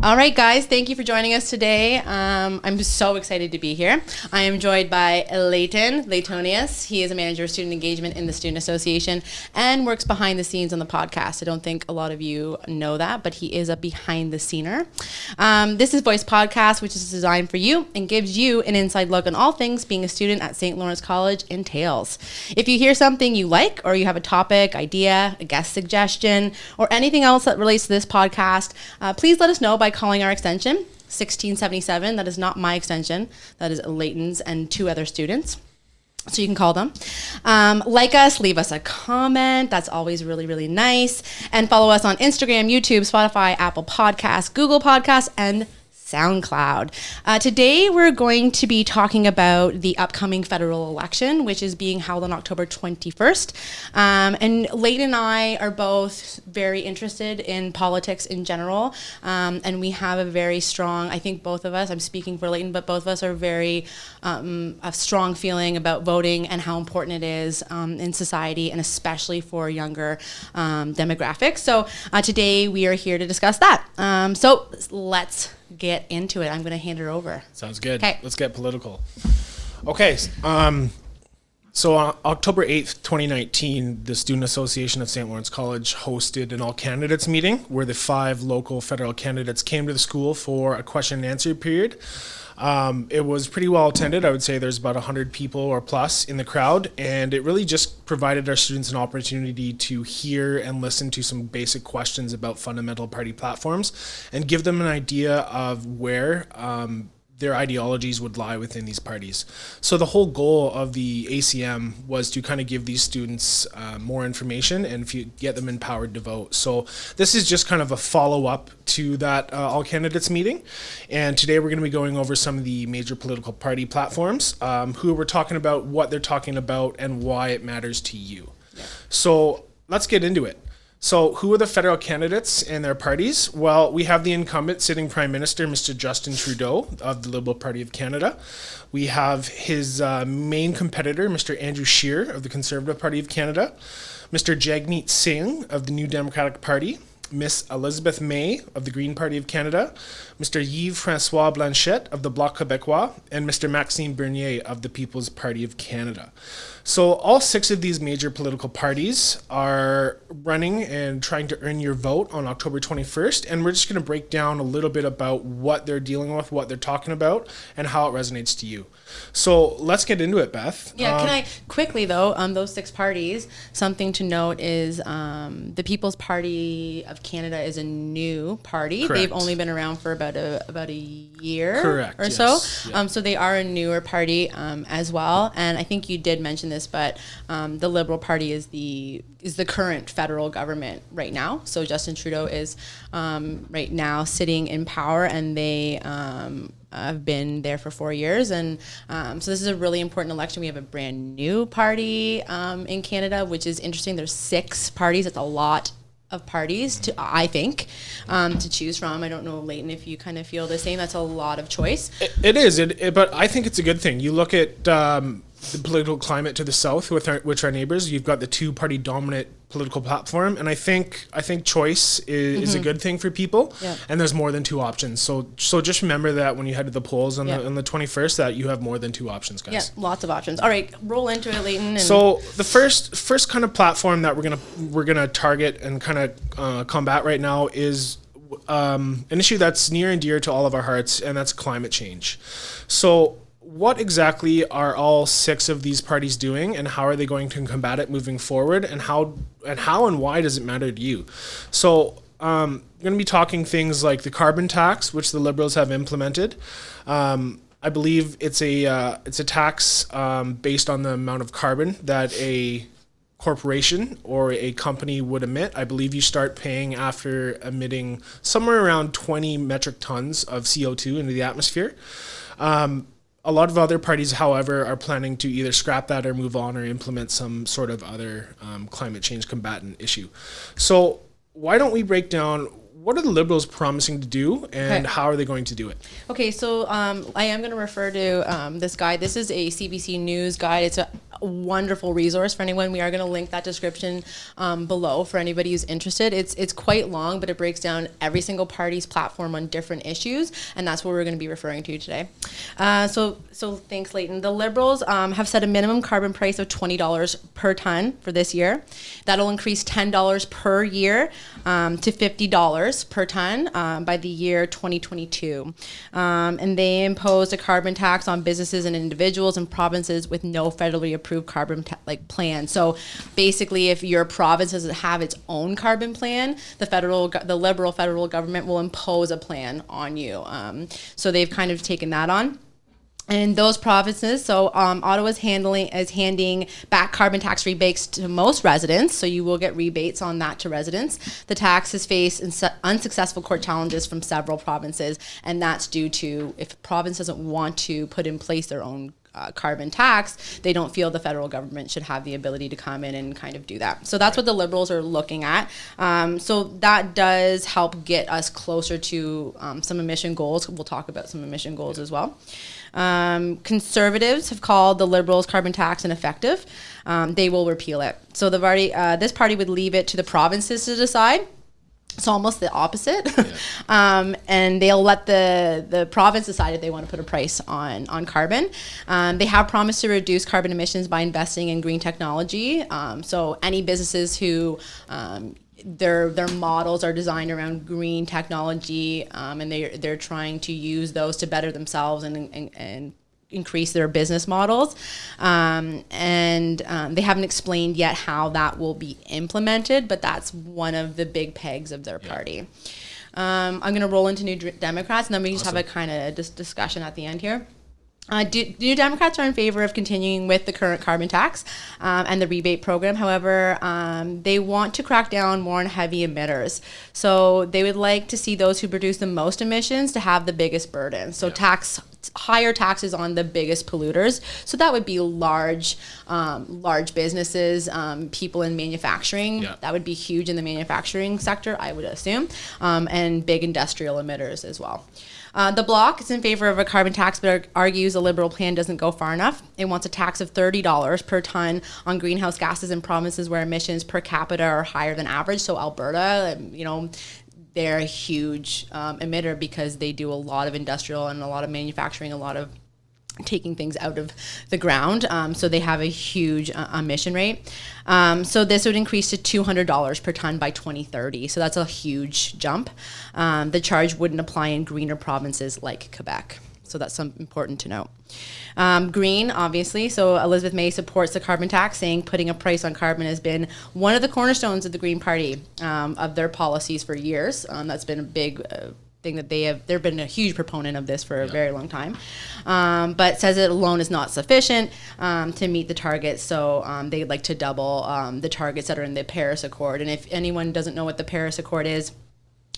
All right, guys, thank you for joining us today. I'm so excited to be here. I am joined by Leightonius. He is a manager of student engagement in the Student Association and works behind the scenes on the podcast. I don't think a lot of you know that, but he is a behind the scener. This is Voice Podcast, which is designed for you and gives you an inside look on all things being a student at St. Lawrence College entails. If you hear something you like, or you have a topic, idea, a guest suggestion, or anything else that relates to this podcast, please let us know by calling our extension 1677. That is not my extension. That is Leighton's and two other students. So you can call them. Like us, leave us a comment. That's always really, really nice. And follow us on Instagram, YouTube, Spotify, Apple Podcasts, Google Podcasts, and SoundCloud. Today, we're going to be talking about the upcoming federal election, which is being held on October 21st. And Leighton and I are both very interested in politics in general. And we have a very strong, I think both of us, I'm speaking for Leighton, but both of us are very, a strong feeling about voting and how important it is in society, and especially for younger demographics. So today, we are here to discuss that. So let's get into it. I'm going to hand it over. Sounds good. Okay. Let's get political. Okay. So on October 8th, 2019, the Student Association of St. Lawrence College hosted an all-candidates meeting where the 5 local federal candidates came to the school for a question and answer period. It was pretty well attended. I would say there's about 100 people or plus in the crowd, and it really just provided our students an opportunity to hear and listen to some basic questions about fundamental party platforms and give them an idea of where their ideologies would lie within these parties. So the whole goal of the ACM was to kind of give these students more information and get them empowered to vote. So this is just kind of a follow-up to that all candidates meeting. And today we're going to be going over some of the major political party platforms, who we're talking about, what they're talking about, and why it matters to you. Yeah. So let's get into it. So who are the federal candidates and their parties? Well, we have the incumbent sitting Prime Minister, Mr. Justin Trudeau of the Liberal Party of Canada. We have his main competitor, Mr. Andrew Scheer of the Conservative Party of Canada, Mr. Jagmeet Singh of the New Democratic Party, Miss Elizabeth May of the Green Party of Canada, Mr. Yves-François Blanchet of the Bloc Québécois, and Mr. Maxime Bernier of the People's Party of Canada. So all 6 of these major political parties are running and trying to earn your vote on October 21st, and we're just going to break down a little bit about what they're dealing with, what they're talking about, and how it resonates to you. So let's get into it, Beth. Yeah, can I quickly though, those 6 parties, something to note is the People's Party of Canada is a new party. Correct. They've only been around for about a year. Correct, or yes. so. Yeah. So they are a newer party as well. And I think you did mention this, but the Liberal Party is the current federal government right now. So Justin Trudeau is right now sitting in power, and they have been there for 4 years. And so this is a really important election. We have a brand new party in Canada, which is interesting. There's 6 parties. It's a lot of parties I think, to choose from. I don't know, Leighton, if you kind of feel the same. That's a lot of choice. It is, but I think it's a good thing. You look at the political climate to the south with our neighbors. You've got the 2-party dominant political platform, and I think choice is a good thing for people. Yeah. And there's more than 2 options. So just remember that when you head to the polls on the 21st, that you have more than 2 options, guys. Yeah, lots of options. All right, roll into it, Leighton. So the first kind of platform that we're gonna target and kind of combat right now is an issue that's near and dear to all of our hearts, and that's climate change. So what exactly are all 6 of these parties doing, and how are they going to combat it moving forward, and how and why does it matter to you? So I'm going to be talking things like the carbon tax, which the Liberals have implemented. I believe it's a tax based on the amount of carbon that a corporation or a company would emit. I believe you start paying after emitting somewhere around 20 metric tons of CO2 into the atmosphere. A lot of other parties, however, are planning to either scrap that or move on or implement some sort of other climate change combatant issue. So why don't we break down what are the Liberals promising to do, and how are they going to do it? Okay, so I am going to refer to this guide. This is a CBC News guide. It's wonderful resource for anyone. We are going to link that description below for anybody who's interested. It's quite long, but it breaks down every single party's platform on different issues, and that's what we're going to be referring to today. So thanks, Leighton. The Liberals have set a minimum carbon price of $20 per ton for this year. That'll increase $10 per year to $50 per ton by the year 2022. And they imposed a carbon tax on businesses and individuals and provinces with no federally approved carbon plan. So basically, if your province doesn't have its own carbon plan, the Liberal federal government will impose a plan on you. So they've kind of taken that on. And those provinces, so Ottawa is handing back carbon tax rebates to most residents, so you will get rebates on that to residents. The tax has faced unsuccessful court challenges from several provinces, and that's due to if a province doesn't want to put in place their own carbon tax, they don't feel the federal government should have the ability to come in and kind of do that. So that's what the Liberals are looking at. So that does help get us closer to some emission goals. We'll talk about some emission goals as well. Conservatives have called the Liberals' carbon tax ineffective. They will repeal it. So this party would leave it to the provinces to decide. It's almost the opposite. Yeah. And they'll let the province decide if they want to put a price on carbon. They have promised to reduce carbon emissions by investing in green technology. So any businesses who their models are designed around green technology, and they're trying to use those to better themselves and increase their business models. And they haven't explained yet how that will be implemented, but that's one of the big pegs of their party. I'm going to roll into New Democrats, and then we just have a kind of discussion at the end here. New Democrats are in favor of continuing with the current carbon tax and the rebate program. However, they want to crack down more on heavy emitters. So they would like to see those who produce the most emissions to have the biggest burden. So higher taxes on the biggest polluters. So that would be large businesses, people in manufacturing. Yeah. That would be huge in the manufacturing sector, I would assume, and big industrial emitters as well. The Bloc is in favor of a carbon tax, but argues a Liberal plan doesn't go far enough. It wants a tax of $30 per ton on greenhouse gases in provinces where emissions per capita are higher than average. So Alberta, they're a huge emitter because they do a lot of industrial and a lot of manufacturing, a lot of taking things out of the ground. So they have a huge emission rate. So this would increase to $200 per ton by 2030. So that's a huge jump. The charge wouldn't apply in greener provinces like Quebec. So that's important to note. Green, obviously. So Elizabeth May supports the carbon tax, saying putting a price on carbon has been one of the cornerstones of the Green Party, of their policies for years. That's been a big thing that they've been a huge proponent of this for a very long time, but says it alone is not sufficient to meet the targets. So they'd like to double the targets that are in the Paris Accord. And if anyone doesn't know what the Paris Accord is,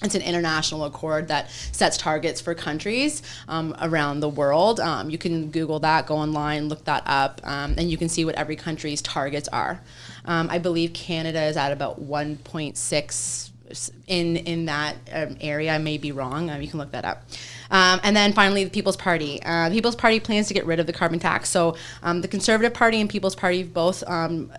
it's an international accord that sets targets for countries around the world. You can Google that, go online, look that up, and you can see what every country's targets are. I believe Canada is at about 1.6 in that area. I may be wrong. You can look that up. And then finally, the People's Party. The People's Party plans to get rid of the carbon tax. So the Conservative Party and People's Party both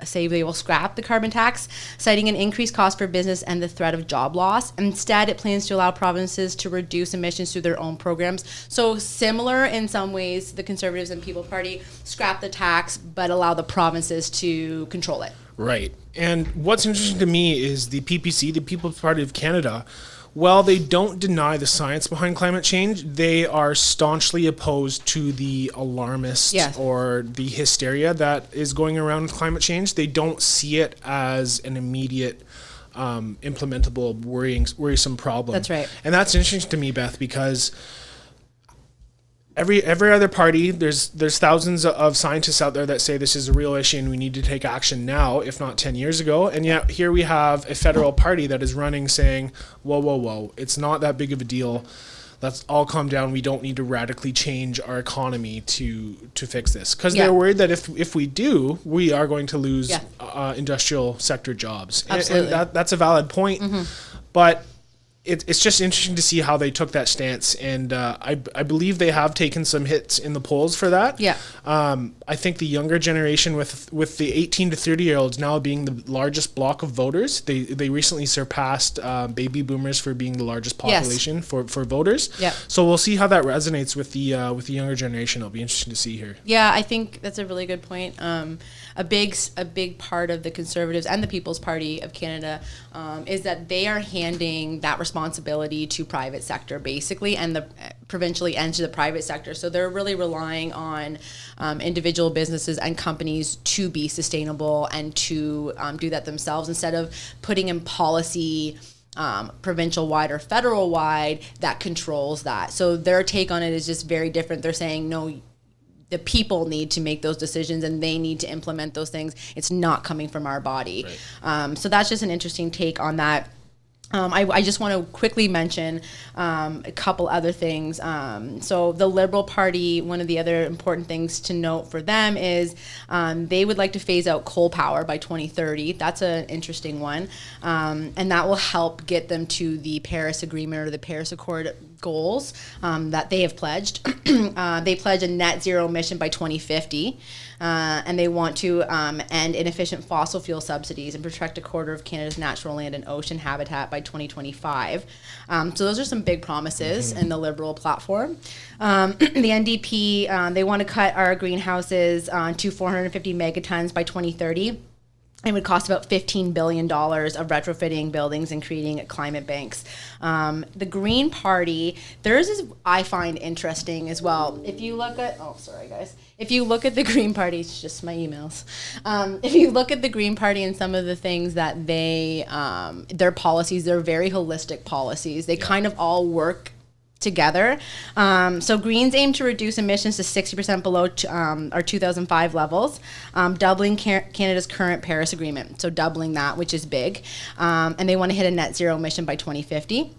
say they will scrap the carbon tax, citing an increased cost for business and the threat of job loss. Instead, it plans to allow provinces to reduce emissions through their own programs. So similar in some ways, the Conservatives and People's Party scrap the tax, but allow the provinces to control it. Right. And what's interesting to me is the PPC, the People's Party of Canada, while they don't deny the science behind climate change, they are staunchly opposed to the alarmist or the hysteria that is going around with climate change. They don't see it as an immediate implementable, worrisome problem. That's right. And that's interesting to me, Beth, because every other party, there's thousands of scientists out there that say this is a real issue and we need to take action now, if not 10 years ago. And yet here we have a federal party that is running saying, whoa, it's not that big of a deal. Let's all calm down. We don't need to radically change our economy to fix this. Because they're worried that if we do, we are going to lose industrial sector jobs. Absolutely. And that's a valid point. Mm-hmm. But it's just interesting to see how they took that stance, and I believe they have taken some hits in the polls for that. Yeah. I think the younger generation, with the 18 to 30-year-olds now being the largest block of voters, they recently surpassed baby boomers for being the largest population for voters. Yeah. So we'll see how that resonates with the younger generation. It'll be interesting to see here. Yeah, I think that's a really good point. A big part of the Conservatives and the People's Party of Canada is that they are handing that responsibility to private sector, basically, and the provincially and to the private sector. So they're really relying on individual businesses and companies to be sustainable and to do that themselves, instead of putting in policy provincial wide or federal wide that controls that. So their take on it is just very different. They're saying, no, the people need to make those decisions and they need to implement those things. It's not coming from our body. Right. So that's just an interesting take on that. I just want to quickly mention a couple other things. So the Liberal Party, one of the other important things to note for them is they would like to phase out coal power by 2030. That's an interesting one. And that will help get them to the Paris Agreement or the Paris Accord goals that they have pledged. They pledge a net zero emission by 2050. And they want to end inefficient fossil fuel subsidies and protect a quarter of Canada's natural land and ocean habitat by 2025. So those are some big promises in the Liberal platform. The NDP, they want to cut our greenhouses to 450 megatons by 2030. It would cost about $15 billion of retrofitting buildings and creating climate banks. The Green Party, theirs is, I find, interesting as well. If you look at, if you look at the Green Party, it's just my emails. If you look at the Green Party and some of the things that they, their policies, they're very holistic policies. They kind of all work together. So Greens aim to reduce emissions to 60% below our 2005 levels, doubling Canada's current Paris Agreement. So doubling that, which is big. And they want to hit a net zero emission by 2050.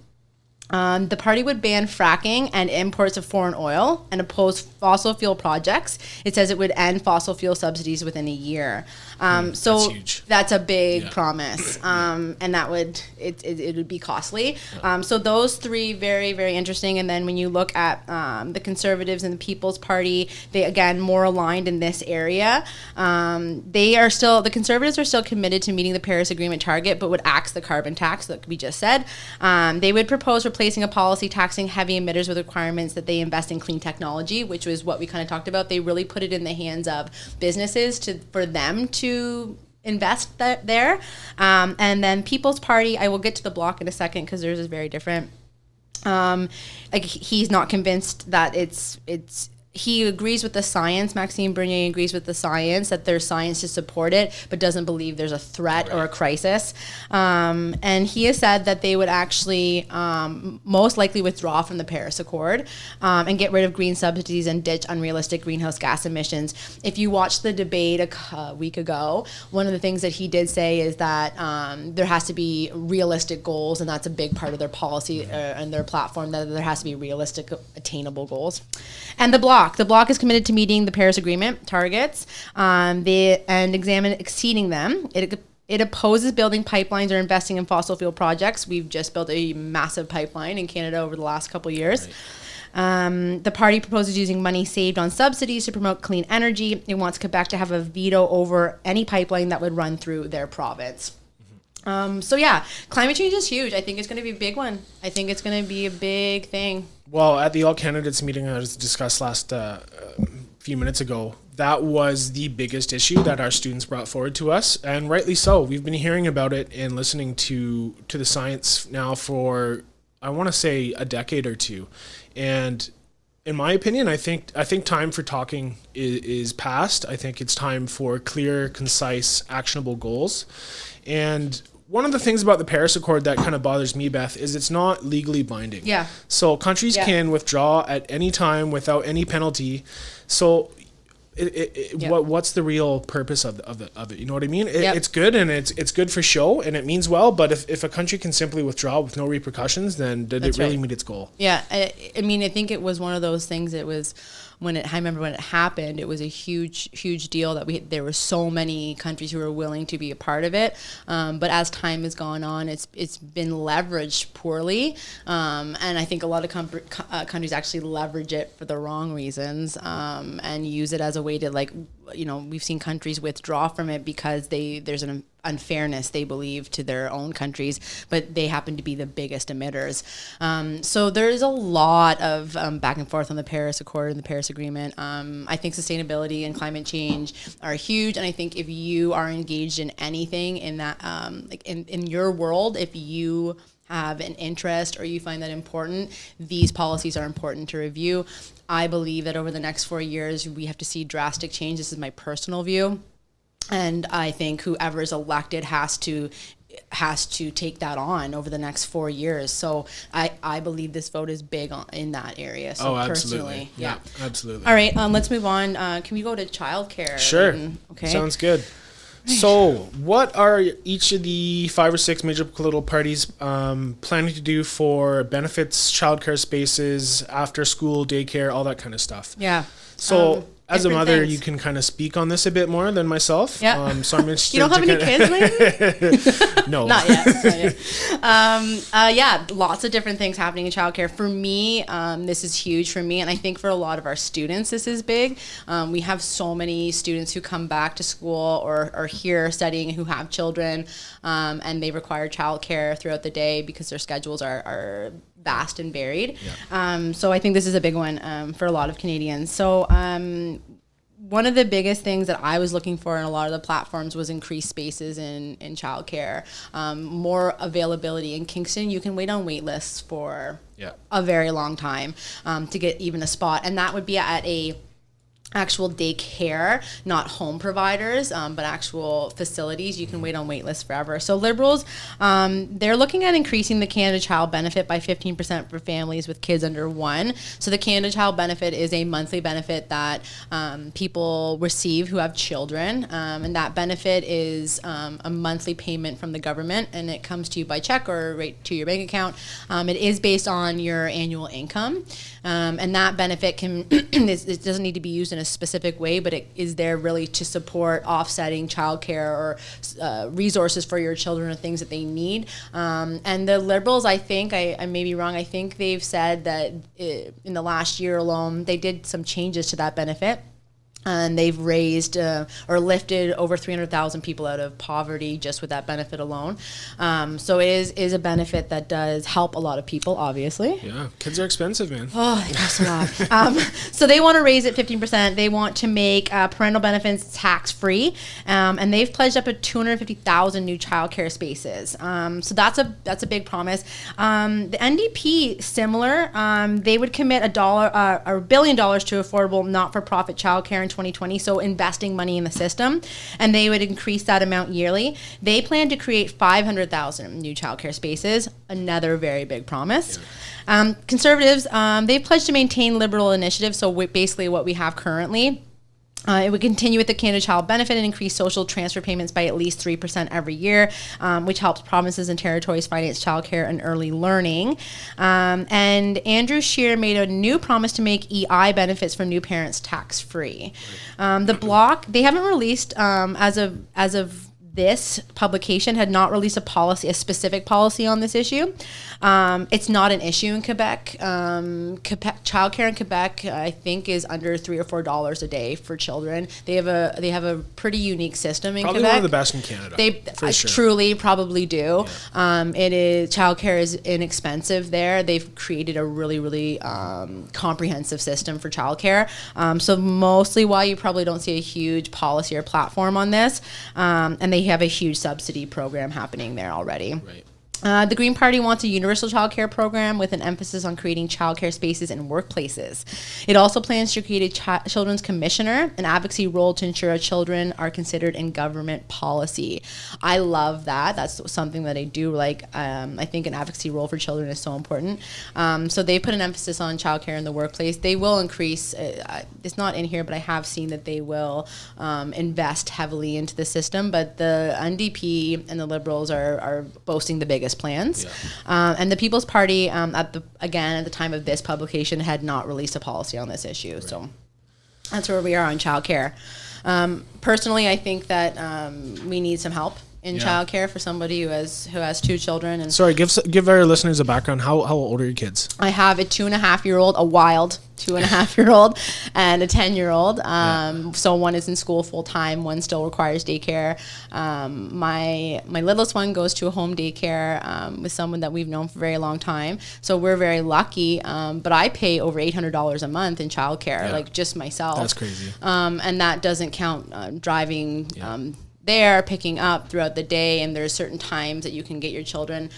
The party would ban fracking and imports of foreign oil and oppose fossil fuel projects. It says it would end fossil fuel subsidies within a year. So that's huge. That's a big promise, and that would it would be costly. So those three very, very interesting. And then when you look at the Conservatives and the People's Party, they again more aligned in this area. The Conservatives are still committed to meeting the Paris Agreement target, but would axe the carbon tax that we just said. They would propose replacing a policy taxing heavy emitters with requirements that they invest in clean technology, which was what we kind of talked about. They really put it in the hands of businesses for them to invest there. And then People's Party, I will get to the Bloc in a second because theirs is very different. He's not convinced that he agrees with the science. Maxime Bernier agrees with the science, that there's science to support it, but doesn't believe there's a threat or a crisis. And he has said that they would actually most likely withdraw from the Paris Accord and get rid of green subsidies and ditch unrealistic greenhouse gas emissions. If you watched the debate a week ago, one of the things that he did say is that there has to be realistic goals, and that's a big part of their policy and their platform, that there has to be realistic, attainable goals. And the Bloc is committed to meeting the Paris Agreement targets and examine exceeding them. It opposes building pipelines or investing in fossil fuel projects. We've just built a massive pipeline in Canada over the last couple of years. Right. The party proposes using money saved on subsidies to promote clean energy. It wants Quebec to have a veto over any pipeline that would run through their province. So yeah, climate change is huge. I think it's going to be a big one. I think it's going to be a big thing. Well, at the All Candidates meeting I was discussed last few minutes ago, that was the biggest issue that our students brought forward to us, and rightly so. We've been hearing about it and listening to the science now for, I want to say, a decade or two. And in my opinion, I think time for talking is past. I think it's time for clear, concise, actionable goals. And one of the things about the Paris Accord that kind of bothers me, Beth, is it's not legally binding. Yeah. So countries can withdraw at any time without any penalty. So what's the real purpose of it? You know what I mean? It's good, and it's good for show, and it means well. But if a country can simply withdraw with no repercussions, then did it really meet its goal? Yeah. I mean, I think it was one of those things. It was I remember when it happened, it was a huge deal that there were so many countries who were willing to be a part of it. But as time has gone on, it's been leveraged poorly, and I think a lot of countries actually leverage it for the wrong reasons, and use it as a way to, like, we've seen countries withdraw from it because there's an unfairness they believe to their own countries, but they happen to be the biggest emitters. So there's a lot of back and forth on the Paris Accord and the Paris Agreement. I think sustainability and climate change are huge, and I think if you are engaged in anything in that, like in your world, if you have an interest or you find that important, these policies are important to review. I believe that over the next 4 years, we have to see drastic change. This is my personal view. And I think whoever is elected has to take that on over the next 4 years. So I believe this vote is big in that area. So absolutely. Yeah, absolutely. All right, let's move on. Can we go to childcare? Sure. Okay. Sounds good. So, what are each of the 5 or 6 major political parties planning to do for benefits, childcare spaces, after school, daycare, all that kind of stuff? Yeah. So, as a mother, things. You can kind of speak on this a bit more than myself. Yeah. So I'm interested. You don't have any kids, Leighton? No. Not yet. Yeah, lots of different things happening in childcare. For me, this is huge for me, and I think for a lot of our students, this is big. We have so many students who come back to school or are here studying who have children, and they require childcare throughout the day because their schedules are vast and varied. Yeah. So I think this is a big one for a lot of Canadians. So one of the biggest things that I was looking for in a lot of the platforms was increased spaces in childcare, more availability. In Kingston, you can wait on wait lists for a very long time to get even a spot. And that would be at a actual daycare, not home providers, but actual facilities. You can wait on wait lists forever. So Liberals, they're looking at increasing the Canada Child Benefit by 15% for families with kids under 1. So the Canada Child Benefit is a monthly benefit that people receive who have children, and that benefit is a monthly payment from the government, and it comes to you by check or right to your bank account. It is based on your annual income, and that benefit can it doesn't need to be used in a specific way, but it is there really to support offsetting childcare or resources for your children or things that they need. And the Liberals, I think, I may be wrong, I think they've said that in the last year alone, they did some changes to that benefit. And they've raised or lifted over 300,000 people out of poverty just with that benefit alone. So it is a benefit that does help a lot of people, obviously. Yeah, kids are expensive, man. Oh, they cost a lot. So they want to raise it 15%. They want to make parental benefits tax-free. And they've pledged up to 250,000 new childcare spaces. So that's a big promise. The NDP, similar. They would commit $1 billion to affordable not-for-profit childcare in 2020, so investing money in the system, and they would increase that amount yearly. They plan to create 500,000 new childcare spaces, another very big promise. Yeah. Conservatives, they've pledged to maintain Liberal initiatives, so basically what we have currently. It would continue with the Canada Child Benefit and increase social transfer payments by at least 3% every year, which helps provinces and territories finance childcare and early learning. And Andrew Scheer made a new promise to make EI benefits for new parents tax-free. The Bloc, they haven't released, as of this publication, had not released a specific policy on this issue. It's not an issue in Quebec. Childcare in Quebec, I think, is under $3 or $4 a day for children. They have a pretty unique system in Quebec. Probably one of the best in Canada. They sure. Truly probably do. Yeah. Childcare is inexpensive there. They've created a really comprehensive system for childcare. So mostly why you probably don't see a huge policy or platform on this. And they have a huge subsidy program happening there already. Right. The Green Party wants a universal childcare program with an emphasis on creating childcare spaces in workplaces. It also plans to create a children's commissioner, an advocacy role to ensure children are considered in government policy. I love that. That's something that I do like. I think an advocacy role for children is so important. So they put an emphasis on childcare in the workplace. They will increase, it's not in here, but I have seen that they will invest heavily into the system. But the NDP and the Liberals are boasting the biggest plans. Yeah. And the People's Party, at the time of this publication, had not released a policy on this issue. Right. So That's where we are on childcare. Personally, I think that we need some help in childcare for somebody who has two children. And sorry, give our listeners a background. How old are your kids? I have a 2.5-year-old, a wild 2.5-year-old, and a 10-year-old. So one is in school full time, one still requires daycare. My littlest one goes to a home daycare with someone that we've known for a very long time. So we're very lucky. But I pay over $800 a month in childcare, like just myself. That's crazy. And that doesn't count driving. There, picking up throughout the day, and there's certain times that you can get your children.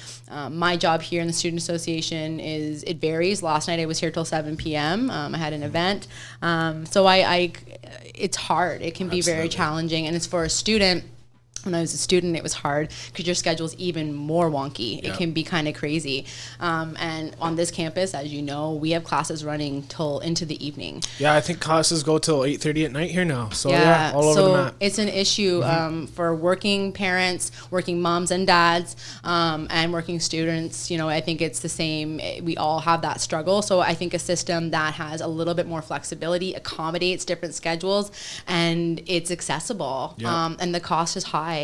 My job here in the Student Association it varies. Last night I was here till 7 p.m. I had an event. So it's hard. It can be very challenging, and it's for a student. When I was a student, it was hard because your schedule's even more wonky. It can be kind of crazy. And on this campus, as you know, we have classes running till into the evening. Yeah, I think classes go till 8:30 at night here now. So all over the map. It's an issue for working parents, working moms and dads, and working students. You know, I think it's the same. We all have that struggle. So I think a system that has a little bit more flexibility, accommodates different schedules, and it's accessible. And the cost is high.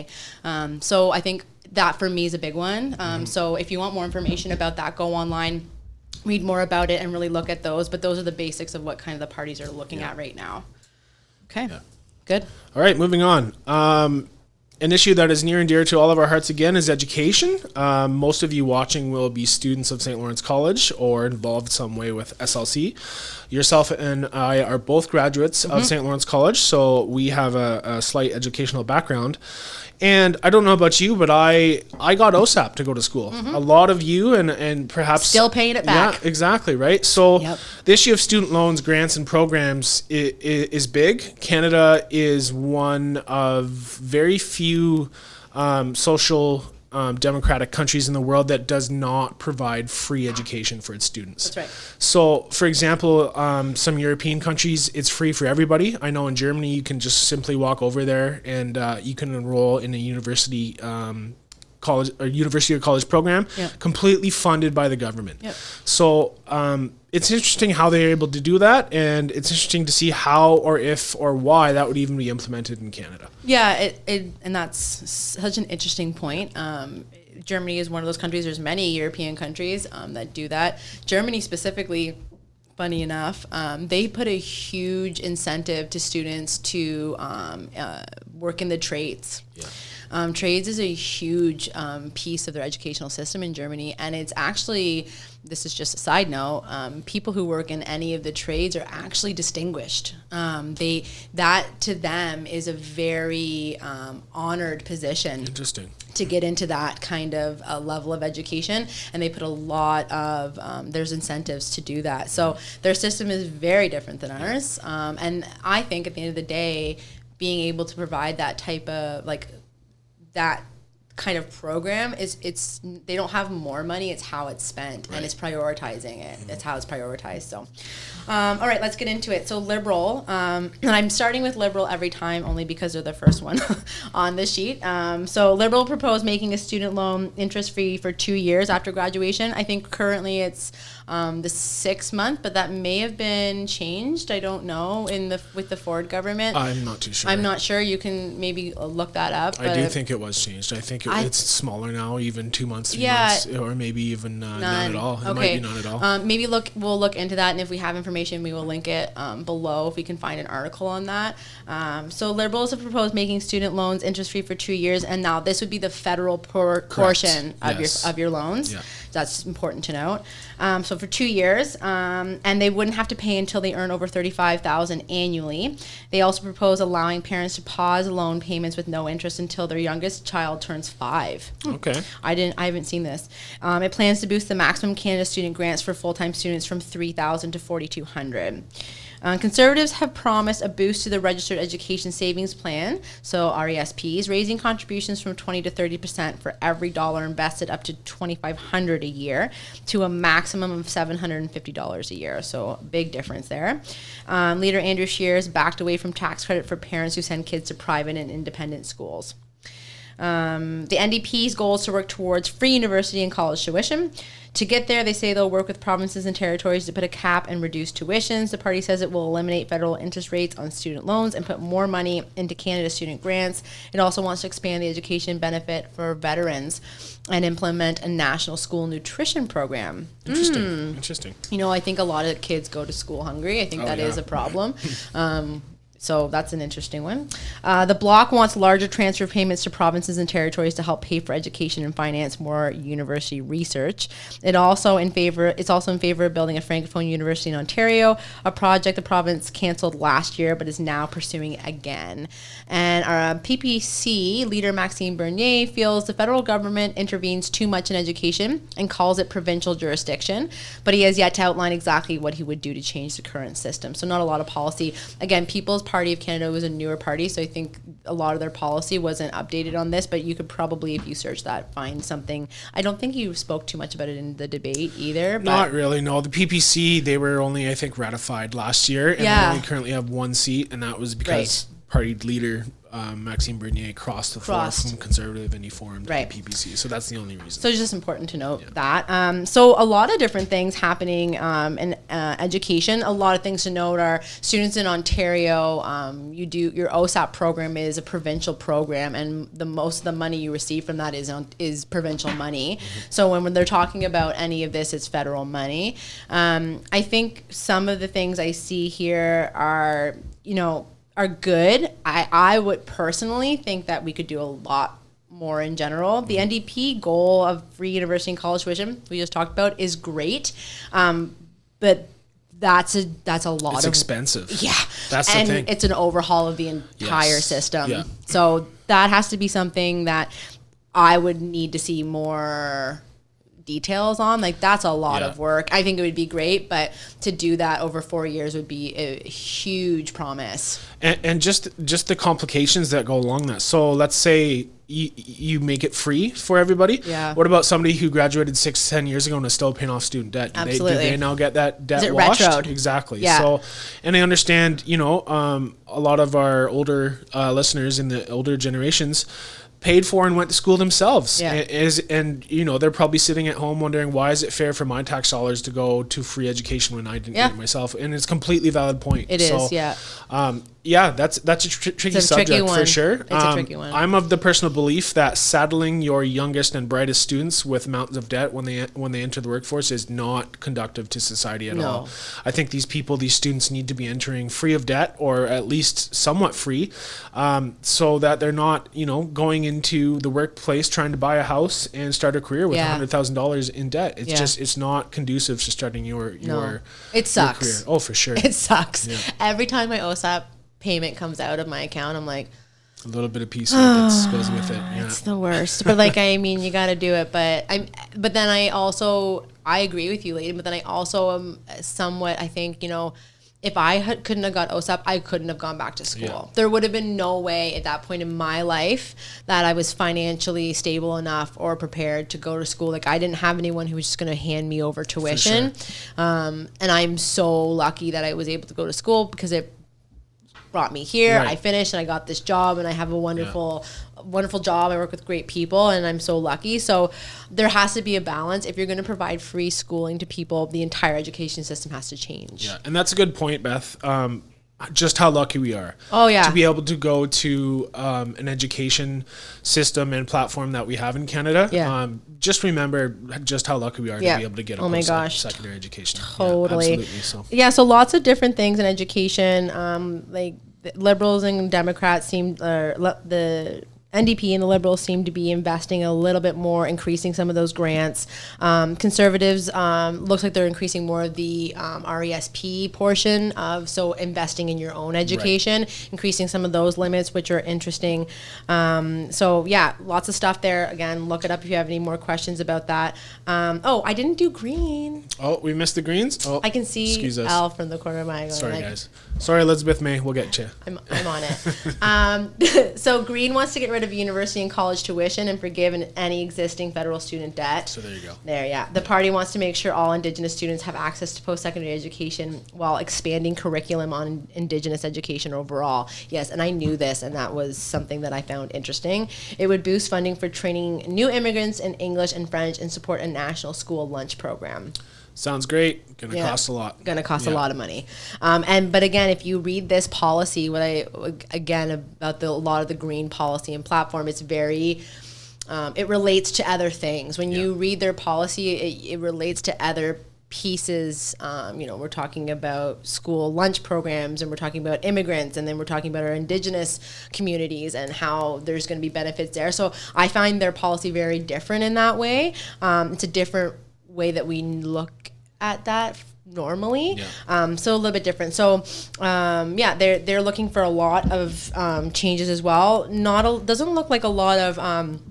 So I think that for me is a big one. So if you want more information about that, go online, read more about it, and really look at those. But those are the basics of what kind of the parties are looking at right now. Okay, good. All right, moving on. An issue that is near and dear to all of our hearts again is education. Most of you watching will be students of St. Lawrence College or involved some way with SLC. Yourself and I are both graduates of St. Lawrence College, so we have a slight educational background. And I don't know about you, but I got OSAP to go to school. A lot of you and perhaps... Still paying it back. Yeah, exactly, right? So the issue of student loans, grants, and programs is big. Canada is one of very few social democratic countries in the world that does not provide free education for its students. That's right. So, for example, some European countries, it's free for everybody. I know in Germany, you can just simply walk over there and you can enroll in a university college or university or college program, completely funded by the government. So it's interesting how they're able to do that, and it's interesting to see how or if or why that would even be implemented in Canada. Yeah, and that's such an interesting point. Germany is one of those countries. There's many European countries that do that. Germany specifically, funny enough, they put a huge incentive to students to work in the trades. Trades is a huge piece of their educational system in Germany, and it's actually, this is just a side note, people who work in any of the trades are actually distinguished. That to them is a very honored position. Interesting. To get into that kind of level of education, and they put a lot of there's incentives to do that. So their system is very different than ours, and I think at the end of the day, being able to provide that type of that kind of program it's they don't have more money, it's how it's spent, and it's prioritizing it. It's how it's prioritized. So all right, let's get into it. So Liberal, and I'm starting with Liberal every time only because they're the first one on the sheet. So Liberal proposed making a student loan interest free for 2 years after graduation. I think currently it's the 6 month, but that may have been changed. I don't know with the Ford government. I'm not too sure. I'm not sure. You can maybe look that up. I do think it was changed. I think it's smaller now, even 2 months, 3 months, or maybe even none at all. It might be none at all. Maybe we'll look into that, and if we have information, we will link it below if we can find an article on that. So Liberals have proposed making student loans interest free for 2 years, and now this would be the federal portion of your loans. Yeah. That's important to note. So for 2 years, and they wouldn't have to pay until they earn over $35,000 annually. They also propose allowing parents to pause loan payments with no interest until their youngest child turns 5. Okay. I haven't seen this. It plans to boost the maximum Canada student grants for full-time students from $3,000 to $4,200. Conservatives have promised a boost to the Registered Education Savings Plan, so RESPs, raising contributions from 20 to 30% for every dollar invested up to $2,500 a year to a maximum of $750 a year. So a big difference there. Leader Andrew Scheer's backed away from tax credit for parents who send kids to private and independent schools. The NDP's goal is to work towards free university and college tuition. To get there, they say they'll work with provinces and territories to put a cap and reduce tuitions. The party says it will eliminate federal interest rates on student loans and put more money into Canada student grants. It also wants to expand the education benefit for veterans and implement a national school nutrition program. Interesting. You know, I think a lot of kids go to school hungry. I think that is a problem. So that's an interesting one. The Bloc wants larger transfer payments to provinces and territories to help pay for education and finance more university research. It's also in favor of building a Francophone university in Ontario, a project the province canceled last year but is now pursuing again. And our PPC leader Maxime Bernier feels the federal government intervenes too much in education and calls it provincial jurisdiction, but he has yet to outline exactly what he would do to change the current system. So not a lot of policy. Again, People's Party of Canada was a newer party, so I think a lot of their policy wasn't updated on this, but you could probably, if you search that, find something. I don't think you spoke too much about it in the debate either. But not really, no. The PPC, they were only, I think, ratified last year, and they only currently have one seat, and that was because party leader Maxime Bernier crossed the floor from Conservative and he formed the PPC. So that's the only reason. So it's just important to note that. So a lot of different things happening in education. A lot of things to note are students in Ontario, your OSAP program is a provincial program, and the most of the money you receive from that is provincial money. So when they're talking about any of this, it's federal money. I think some of the things I see here are good. I would personally think that we could do a lot more in general. The NDP goal of free university and college tuition we just talked about is great, but that's a lot. It's expensive. Yeah, that's the thing. It's an overhaul of the entire system. Yeah. So that has to be something that I would need to see more details on. Like, that's a lot of work. I think it would be great, but to do that over 4 years would be a huge promise. And just the complications that go along that. So let's say you make it free for everybody. Yeah. What about somebody who graduated 6-10 years ago and is still paying off student debt? Absolutely. Do they now get that debt Is it washed? retroed? Exactly. Yeah. So, and I understand, a lot of our older listeners in the older generations paid for and went to school themselves. Yeah. And they're probably sitting at home wondering, why is it fair for my tax dollars to go to free education when I didn't get it myself? And it's a completely valid point. It is, yeah. That's a tricky subject for sure. It's a tricky one. I'm of the personal belief that saddling your youngest and brightest students with mountains of debt when they enter the workforce is not conductive to society at all. I think these students need to be entering free of debt, or at least somewhat free, so that they're not, going into the workplace trying to buy a house and start a career with $100,000 in debt. It's not conducive to starting your it sucks. Your career. Oh, for sure. It sucks. Yeah. Every time my OSAP payment comes out of my account, I'm like, a little bit of peace goes with it. Yeah. It's the worst. But you got to do it. But then I agree with you, Leighton. But then I also am somewhat, I think, if I couldn't have got OSAP, I couldn't have gone back to school. Yeah. There would have been no way at that point in my life that I was financially stable enough or prepared to go to school. Like, I didn't have anyone who was just going to hand me over tuition. Sure. And I'm so lucky that I was able to go to school because it brought me here. Right. I finished and I got this job, and I have a wonderful job. I work with great people, and I'm so lucky. So there has to be a balance. If you're going to provide free schooling to people, the entire education system has to change. Yeah, and that's a good point, Beth. Just how lucky we are. Oh, yeah. To be able to go to an education system and platform that we have in Canada. Yeah. Just remember just how lucky we are to be able to get a secondary education. Totally. Yeah, absolutely. So lots of different things in education. Like the Liberals and Democrats the NDP and the Liberals seem to be investing a little bit more, increasing some of those grants. Conservatives looks like they're increasing more of the RESP portion so investing in your own education, increasing some of those limits, which are interesting. Lots of stuff there. Again, look it up if you have any more questions about that. I didn't do green. Oh, we missed the greens? Oh, I can see Al from the corner of my eye. Sorry, guys. Sorry, Elizabeth May. We'll get you. I'm on it. So green wants to get rid rid of university and college tuition and forgive any existing federal student debt. So there you go. The party wants to make sure all Indigenous students have access to post-secondary education while expanding curriculum on Indigenous education overall. Yes, and I knew this, and that was something that I found interesting. It would boost funding for training new immigrants in English and French and support a national school lunch program. Sounds great. Going to cost a lot. Going to cost a lot of money. But again, if you read this policy, about a lot of the green policy and platform, it's very, it relates to other things. When you read their policy, it relates to other pieces. We're talking about school lunch programs, and we're talking about immigrants, and then we're talking about our Indigenous communities and how there's going to be benefits there. So I find their policy very different in that way. It's a different way that we look at that normally, so a little bit different. So they're looking for a lot of changes as well. Doesn't look like a lot of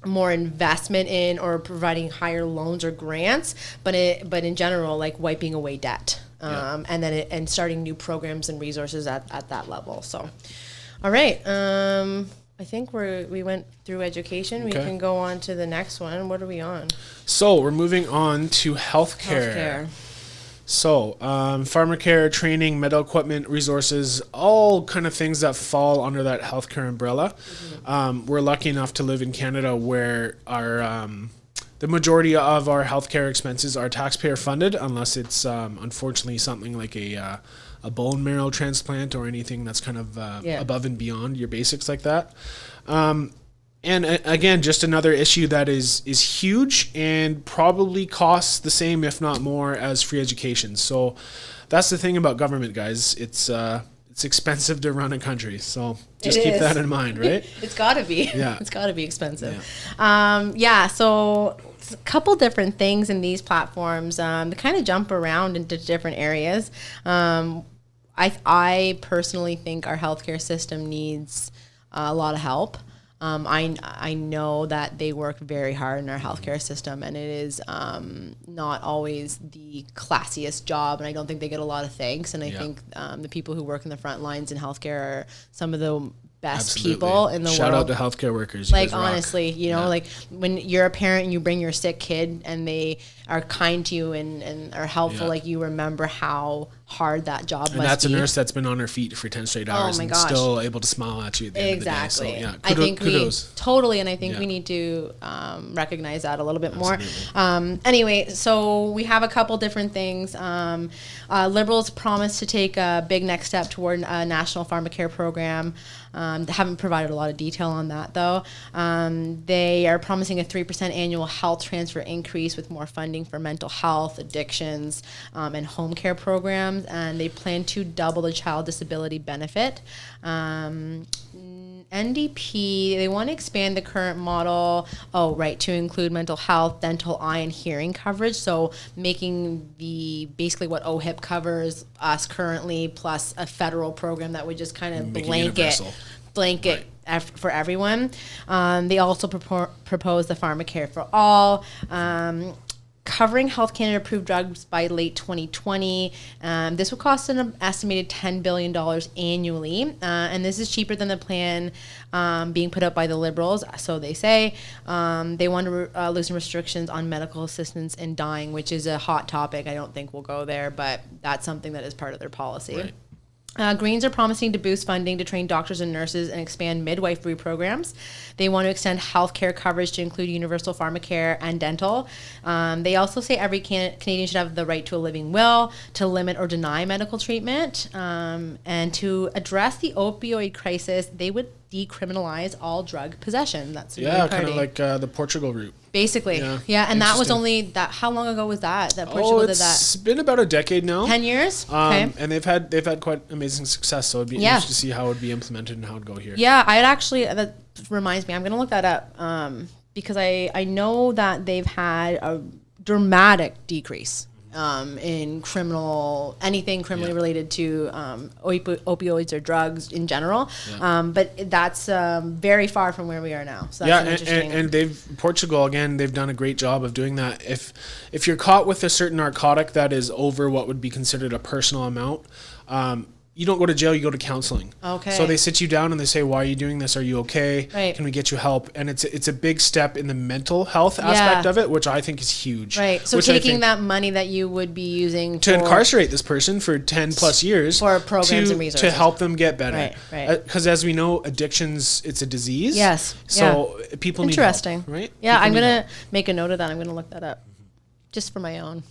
more investment in or providing higher loans or grants, but in general, like wiping away debt, and then and starting new programs and resources at that level. So all right, I think we went through education. Okay. We can go on to the next one. What are we on? So we're moving on to healthcare. So farmer care, training, medical equipment, resources, all kind of things that fall under that healthcare umbrella. We're lucky enough to live in Canada where our the majority of our healthcare expenses are taxpayer funded, unless it's unfortunately something like a bone marrow transplant or anything that's kind of above and beyond your basics like that. And again, just another issue that is huge and probably costs the same, if not more, as free education. So that's the thing about government, guys. It's expensive to run a country. So just keep that in mind, right? It's got to be. Yeah. It's got to be expensive. So a couple different things in these platforms. They kind of jump around into different areas. I personally think our healthcare system needs a lot of help. I know that they work very hard in our healthcare system, and it is not always the classiest job, and I don't think they get a lot of thanks. And I think the people who work in the front lines in healthcare are some of the best people in the world. Shout out to healthcare workers. Like, honestly, like when you're a parent and you bring your sick kid and they are kind to you and are helpful, like you remember how hard that job must be. And that's a nurse that's been on her feet for 10 straight hours and still able to smile at you at the end of the day. So, I think we need to recognize that a little bit more. Anyway, so we have a couple different things. Liberals promised to take a big next step toward a national pharmacare program. They haven't provided a lot of detail on that, though. They are promising a 3% annual health transfer increase with more funding for mental health, addictions, and home care programs. And they plan to double the child disability benefit. NDP, they want to expand the current model, to include mental health, dental, eye, and hearing coverage. So making basically what OHIP covers us currently, plus a federal program that would just kind of blanket for everyone. They also propose the Pharmacare for All, covering Health Canada approved drugs by late 2020. This would cost an estimated $10 billion annually. And this is cheaper than the plan being put up by the Liberals. So they say they want to loosen restrictions on medical assistance in dying, which is a hot topic. I don't think we'll go there, but that's something that is part of their policy. Right. Greens are promising to boost funding to train doctors and nurses and expand midwifery programs. They want to extend health care coverage to include universal pharmacare and dental. They also say every Canadian should have the right to a living will, to limit or deny medical treatment, and to address the opioid crisis, they would decriminalize all drug possession. That's kind of like the Portugal route. Basically, and that was only that. How long ago was that? That Portugal did that. It's been about a decade now. 10 years. Okay. And they've had quite amazing success. So it'd be interesting to see how it would be implemented and how it'd go here. Yeah, that reminds me. I'm gonna look that up because I know that they've had a dramatic decrease in anything criminally related to opioids or drugs in general. But that's very far from where we are now. So that's interesting. And Portugal, again, they've done a great job of doing that. If you're caught with a certain narcotic that is over what would be considered a personal amount, you don't go to jail, you go to counseling. Okay. So they sit you down and they say, why are you doing this? Are you okay? Right. Can we get you help? And it's a big step in the mental health aspect of it, which I think is huge. Right. So taking that money that you would be using to incarcerate this person for 10 plus years for programs and resources to help them get better. Right. Because as we know, addictions, it's a disease. Yes. So people need help, right? Yeah, I'm going to make a note of that. I'm going to look that up just for my own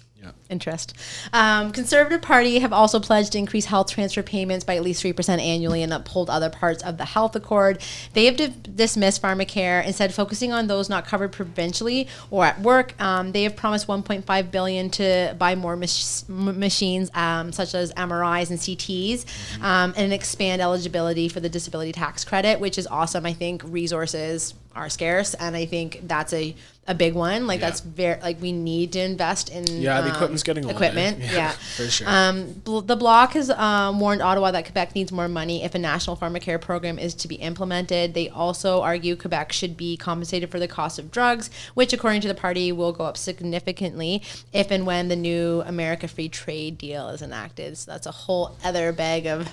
interest. Conservative Party have also pledged to increase health transfer payments by at least 3% annually and uphold other parts of the health accord. They have dismissed pharmacare, instead focusing on those not covered provincially or at work. They have promised $1.5 billion to buy more machines such as MRIs and CTs, and expand eligibility for the disability tax credit, which is awesome. I think resources are scarce, and I think that's a big one. That's very, we need to invest in the equipment's getting old. For sure. The Bloc has warned Ottawa that Quebec needs more money if a national pharmacare program is to be implemented. They also argue Quebec should be compensated for the cost of drugs, which according to the party will go up significantly if and when the new America Free Trade Deal is enacted. So that's a whole other bag of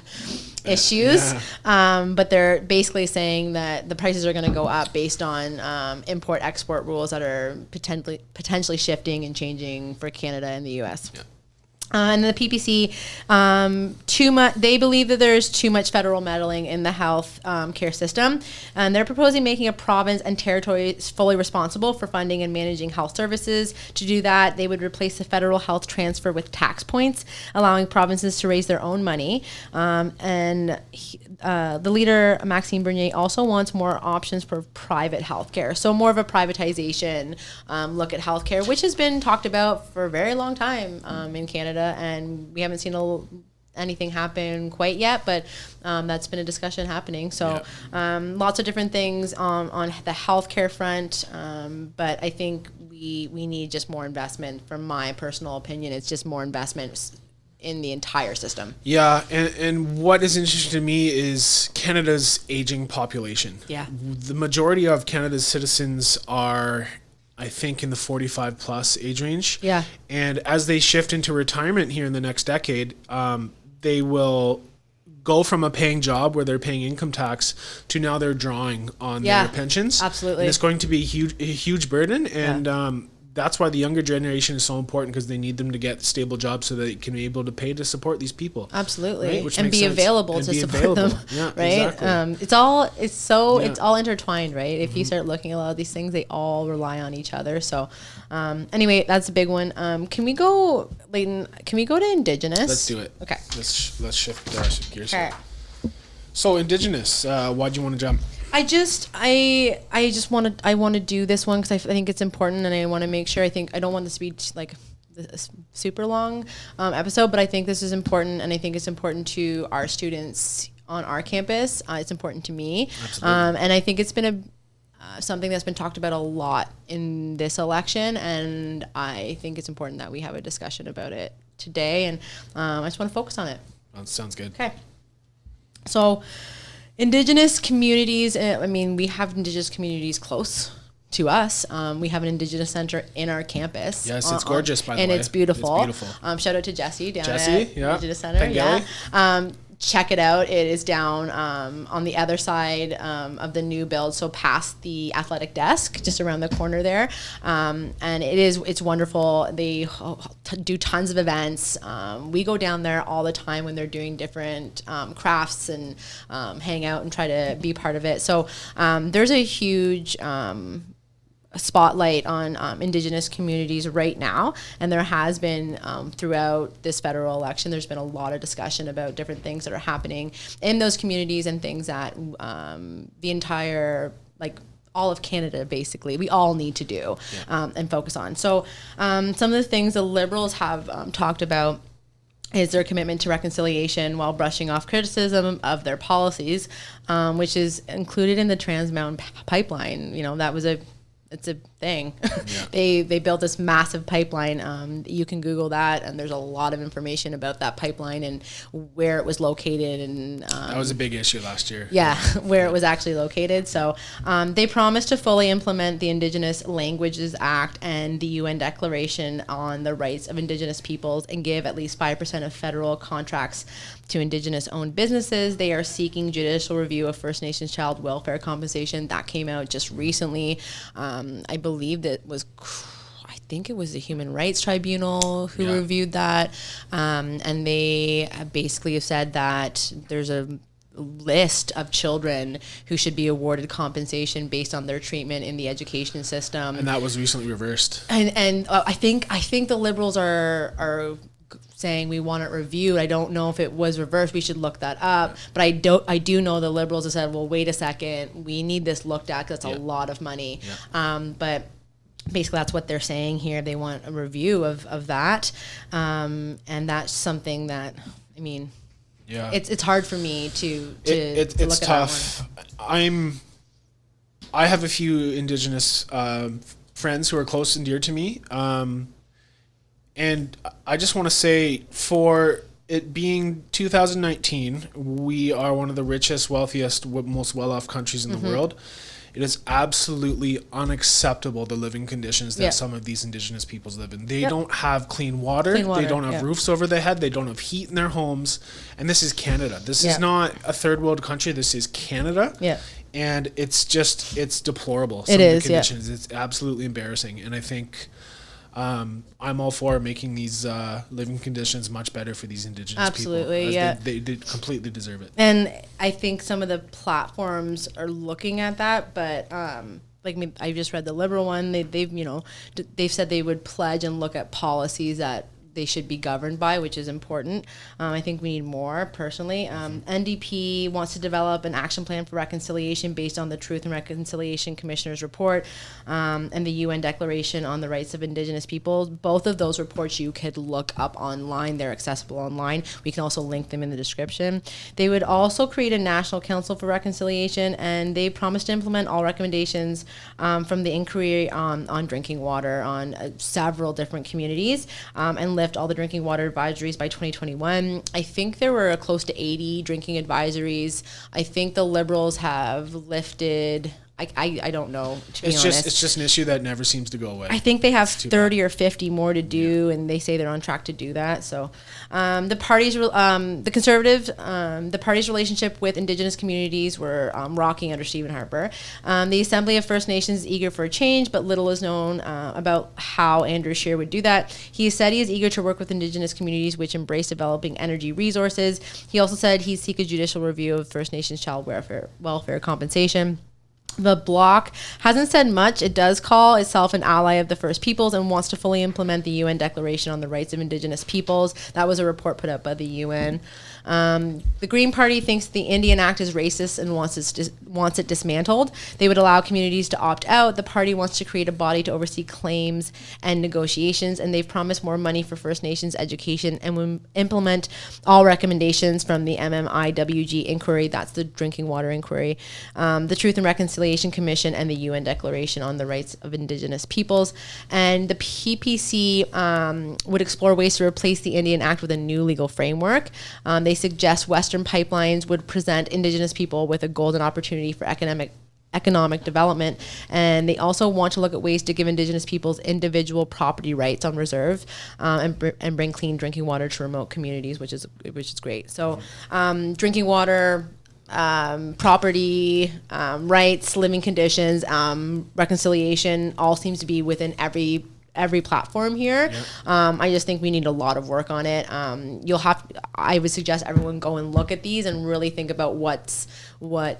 issues. But they're basically saying that the prices are going to go up based on import-export rules that are potentially shifting and changing for Canada and the U.S. And the PPC, they believe that there's too much federal meddling in the health care system. And they're proposing making a province and territory fully responsible for funding and managing health services. To do that, they would replace the federal health transfer with tax points, allowing provinces to raise their own money. The leader, Maxime Bernier, also wants more options for private health care. So more of a privatization look at health care, which has been talked about for a very long time in Canada. And we haven't seen anything happen quite yet, but that's been a discussion happening. So lots of different things on the healthcare front, but I think we need just more investment. From my personal opinion, it's just more investment in the entire system. Yeah, and what is interesting to me is Canada's aging population. Yeah. The majority of Canada's citizens are, I think, in the 45 plus age range. Yeah. And as they shift into retirement here in the next decade, they will go from a paying job where they're paying income tax to now they're drawing on their pensions. Absolutely. And it's going to be a huge burden. And that's why the younger generation is so important, because they need them to get stable jobs so that they can be able to pay to support these people. Absolutely. Right? And be available to support them. Yeah, right. Exactly. It's all intertwined, right? If you start looking at a lot of these things, they all rely on each other. So anyway, that's a big one. Can we go, Leighton, to Indigenous? Let's do it. Okay. Let's shift our gears here. So Indigenous, why'd you want to jump? I want to do this one because I think it's important, and I want to make sure. I don't want this to be like a super long episode, but I think this is important, and I think it's important to our students on our campus. It's important to me. Absolutely. And I think it's been something that's been talked about a lot in this election, and I think it's important that we have a discussion about it today, and I just want to focus on it. That sounds good. Okay. So Indigenous communities, we have Indigenous communities close to us. We have an Indigenous center in our campus. Yes, it's gorgeous, by the way. And it's beautiful. It's beautiful. Shout out to Jessie down at Indigenous Center. Pengelly. Check it out. It is down on the other side of the new build, so past the athletic desk, just around the corner there. And it's wonderful. They do tons of events. We go down there all the time when they're doing different crafts and hang out and try to be part of it. So there's a huge spotlight on Indigenous communities right now, and there has been throughout this federal election. There's been a lot of discussion about different things that are happening in those communities and things that the entire, all of Canada, basically, we all need to do and focus on. So some of the things the Liberals have talked about is their commitment to reconciliation while brushing off criticism of their policies, which is included in the Trans Mountain Pipeline. It's thing. Yeah. They built this massive pipeline. You can Google that, and there's a lot of information about that pipeline and where it was located. And that was a big issue last year. yeah, where it was actually located. So they promised to fully implement the Indigenous Languages Act and the UN Declaration on the Rights of Indigenous Peoples and give at least 5% of federal contracts to Indigenous-owned businesses. They are seeking judicial review of First Nations child welfare compensation. That came out just recently. I believe that was, I think it was the Human Rights Tribunal who reviewed that. And they basically have said that there's a list of children who should be awarded compensation based on their treatment in the education system. And that was recently reversed. And I think the Liberals are saying we want it reviewed. I don't know if it was reversed. We should look that up. But I do know the Liberals have said, well, wait a second, we need this looked at because that's a lot of money. But basically that's what they're saying here. They want a review of that. And that's something that, I mean, it's hard for me to it's look at tough. That one. I have a few Indigenous friends who are close and dear to me. And I just want to say, for it being 2019, we are one of the richest, wealthiest, most well-off countries in the world. It is absolutely unacceptable, the living conditions that some of these Indigenous peoples live in. They don't have clean water. They don't have roofs over their head. They don't have heat in their homes. And this is Canada. This is not a third world country. This is Canada. And it's deplorable. Some of the conditions. It's absolutely embarrassing. And I think I'm all for making these living conditions much better for these Indigenous people. Absolutely, They completely deserve it. And I think some of the platforms are looking at that, but I just read the Liberal one. They've said they would pledge and look at policies that they should be governed by, which is important. I think we need more, personally. NDP wants to develop an action plan for reconciliation based on the Truth and Reconciliation Commissioner's report and the UN Declaration on the Rights of Indigenous Peoples. Both of those reports you could look up online. They're accessible online. We can also link them in the description. They would also create a National Council for Reconciliation, and they promised to implement all recommendations from the inquiry on drinking water on several different communities and lift all the drinking water advisories by 2021. I think there were close to 80 drinking advisories. I think the Liberals have lifted, I don't know, to be honest. It's just an issue that never seems to go away. I think they have 30 or 50 more to do, and they say they're on track to do that. So the party's relationship with Indigenous communities were rocky under Stephen Harper. The Assembly of First Nations is eager for a change, but little is known about how Andrew Scheer would do that. He said he is eager to work with Indigenous communities which embrace developing energy resources. He also said he'd seek a judicial review of First Nations child welfare compensation. The Bloc hasn't said much. It does call itself an ally of the First Peoples and wants to fully implement the UN Declaration on the Rights of Indigenous Peoples. That was a report put out by the UN. The Green Party thinks the Indian Act is racist and wants it dismantled. They would allow communities to opt out. The party wants to create a body to oversee claims and negotiations, and they've promised more money for First Nations education and will implement all recommendations from the MMIWG inquiry. That's the drinking water inquiry, the Truth and Reconciliation Commission, and the UN Declaration on the Rights of Indigenous Peoples. And the PPC would explore ways to replace the Indian Act with a new legal framework. They suggest Western pipelines would present Indigenous people with a golden opportunity for economic development, and they also want to look at ways to give Indigenous peoples individual property rights on reserve and bring clean drinking water to remote communities, which is great. So drinking water, property rights, living conditions, reconciliation, all seems to be within every platform here. I just think we need a lot of work on it. I would suggest everyone go and look at these and really think about what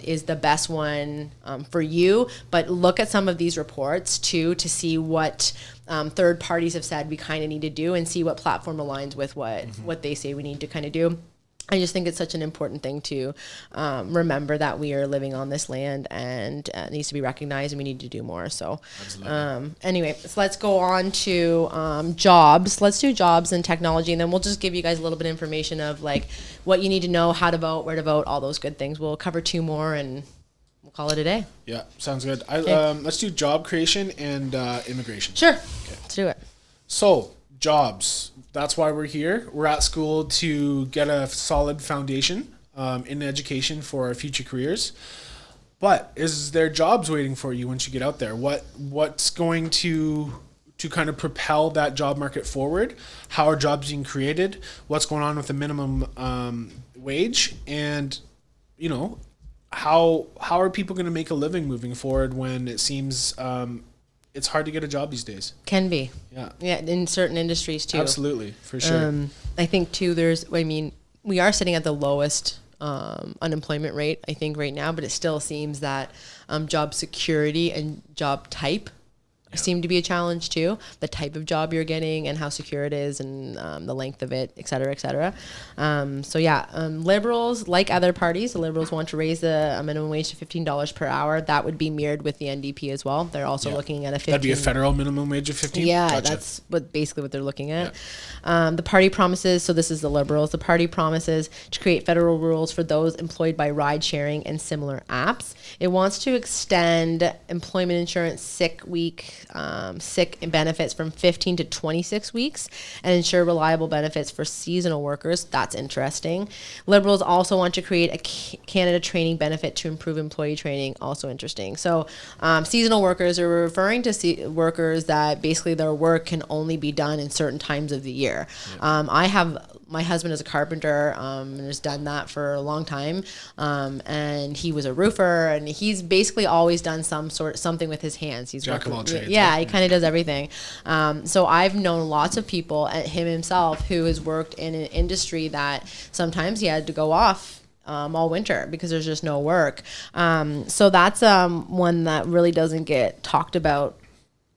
is the best one for you, but look at some of these reports too to see what third parties have said we kind of need to do and see what platform aligns with what they say we need to kind of do. I just think it's such an important thing to remember that we are living on this land and it needs to be recognized and we need to do more. So anyway, so let's go on to jobs. Let's do jobs and technology, and then we'll just give you guys a little bit of information of like what you need to know, how to vote, where to vote, all those good things. We'll cover two more and we'll call it a day. Yeah, sounds good. Let's do job creation and immigration. Sure. Okay. Let's do it. So, jobs. That's why we're here. We're at school to get a solid foundation in education for our future careers. But is there jobs waiting for you once you get out there? What's going to kind of propel that job market forward? How are jobs being created? What's going on with the minimum wage? And, how are people going to make a living moving forward when it seems it's hard to get a job these days? Can be. Yeah. Yeah, in certain industries too. Absolutely, for sure. I think too, we are sitting at the lowest unemployment rate, I think, right now, but it still seems that job security and job type seem to be a challenge too. The type of job you're getting and how secure it is and the length of it, et cetera, et cetera. Liberals, like other parties, the Liberals want to raise the minimum wage to $15 per hour. That would be mirrored with the NDP as well. They're also looking at a 15. That'd be a federal minimum wage of 15? Yeah, Gotcha. that's basically what they're looking at. Yeah. The party promises, so this is the Liberals, the party promises to create federal rules for those employed by ride sharing and similar apps. It wants to extend employment insurance sick benefits from 15 to 26 weeks and ensure reliable benefits for seasonal workers. That's interesting. Liberals also want to create a Canada training benefit to improve employee training. Also interesting. So seasonal workers are referring to workers that basically their work can only be done in certain times of the year. Yeah. My husband is a carpenter and has done that for a long time. And he was a roofer, and he's basically always done something with his hands. He's Jack of all trades. Yeah, he kind of does everything. So I've known lots of people, and him himself, who has worked in an industry that sometimes he had to go off all winter because there's just no work. So that's one that really doesn't get talked about,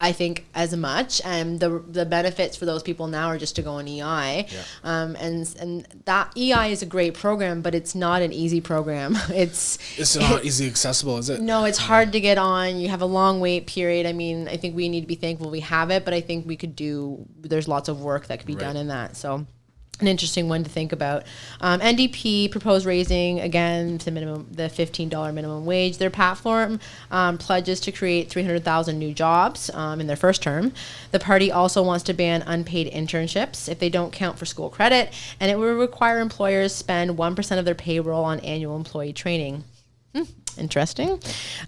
I think, as much, and the benefits for those people now are just to go on EI. Yeah. And that EI is a great program, but it's not an easy program. It's not easy accessible, is it? No, it's hard to get on. You have a long wait period. I mean, I think we need to be thankful we have it, but I think there's lots of work that could be done in that. So an interesting one to think about. NDP proposed raising again to the $15 minimum wage. Their platform pledges to create 300,000 new jobs in their first term. The party also wants to ban unpaid internships if they don't count for school credit, and it will require employers spend 1% of their payroll on annual employee training. Interesting.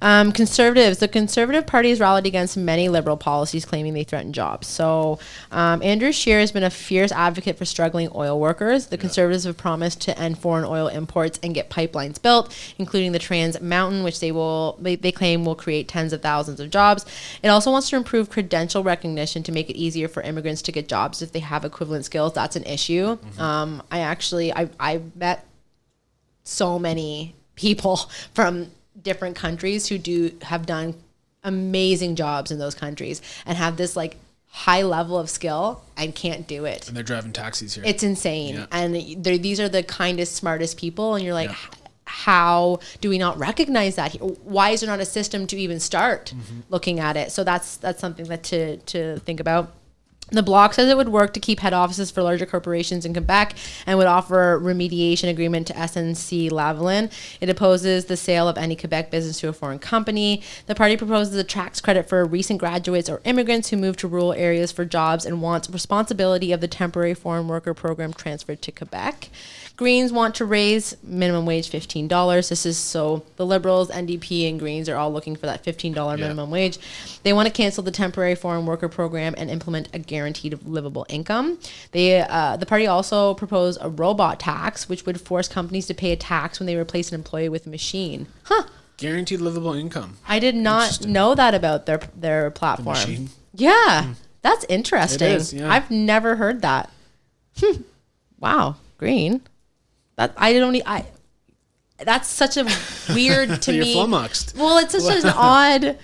Conservatives. The Conservative Party has rallied against many Liberal policies claiming they threaten jobs. So Andrew Scheer has been a fierce advocate for struggling oil workers. The Conservatives have promised to end foreign oil imports and get pipelines built, including the Trans Mountain, which they claim will create tens of thousands of jobs. It also wants to improve credential recognition to make it easier for immigrants to get jobs if they have equivalent skills. That's an issue. Mm-hmm. I met so many people from different countries who have done amazing jobs in those countries and have this like high level of skill and can't do it. And they're driving taxis here. It's insane. Yeah. And these are the kindest, smartest people. And you're like, how do we not recognize that? Why is there not a system to even start looking at it? So that's something that to think about. The Bloc says it would work to keep head offices for larger corporations in Quebec and would offer a remediation agreement to SNC-Lavalin. It opposes the sale of any Quebec business to a foreign company. The party proposes a tax credit for recent graduates or immigrants who move to rural areas for jobs and wants responsibility of the temporary foreign worker program transferred to Quebec. Greens want to raise minimum wage $15. This is so the Liberals, NDP, and Greens are all looking for that $15 minimum wage. They want to cancel the temporary foreign worker program and implement a guaranteed livable income. The party also proposed a robot tax, which would force companies to pay a tax when they replace an employee with a machine. Guaranteed livable income. I did not know that about their platform. The machine? Yeah, that's interesting. It is, yeah. I've never heard that. Wow, Green. That's such a weird to me. You're flummoxed. Well, it's such an odd.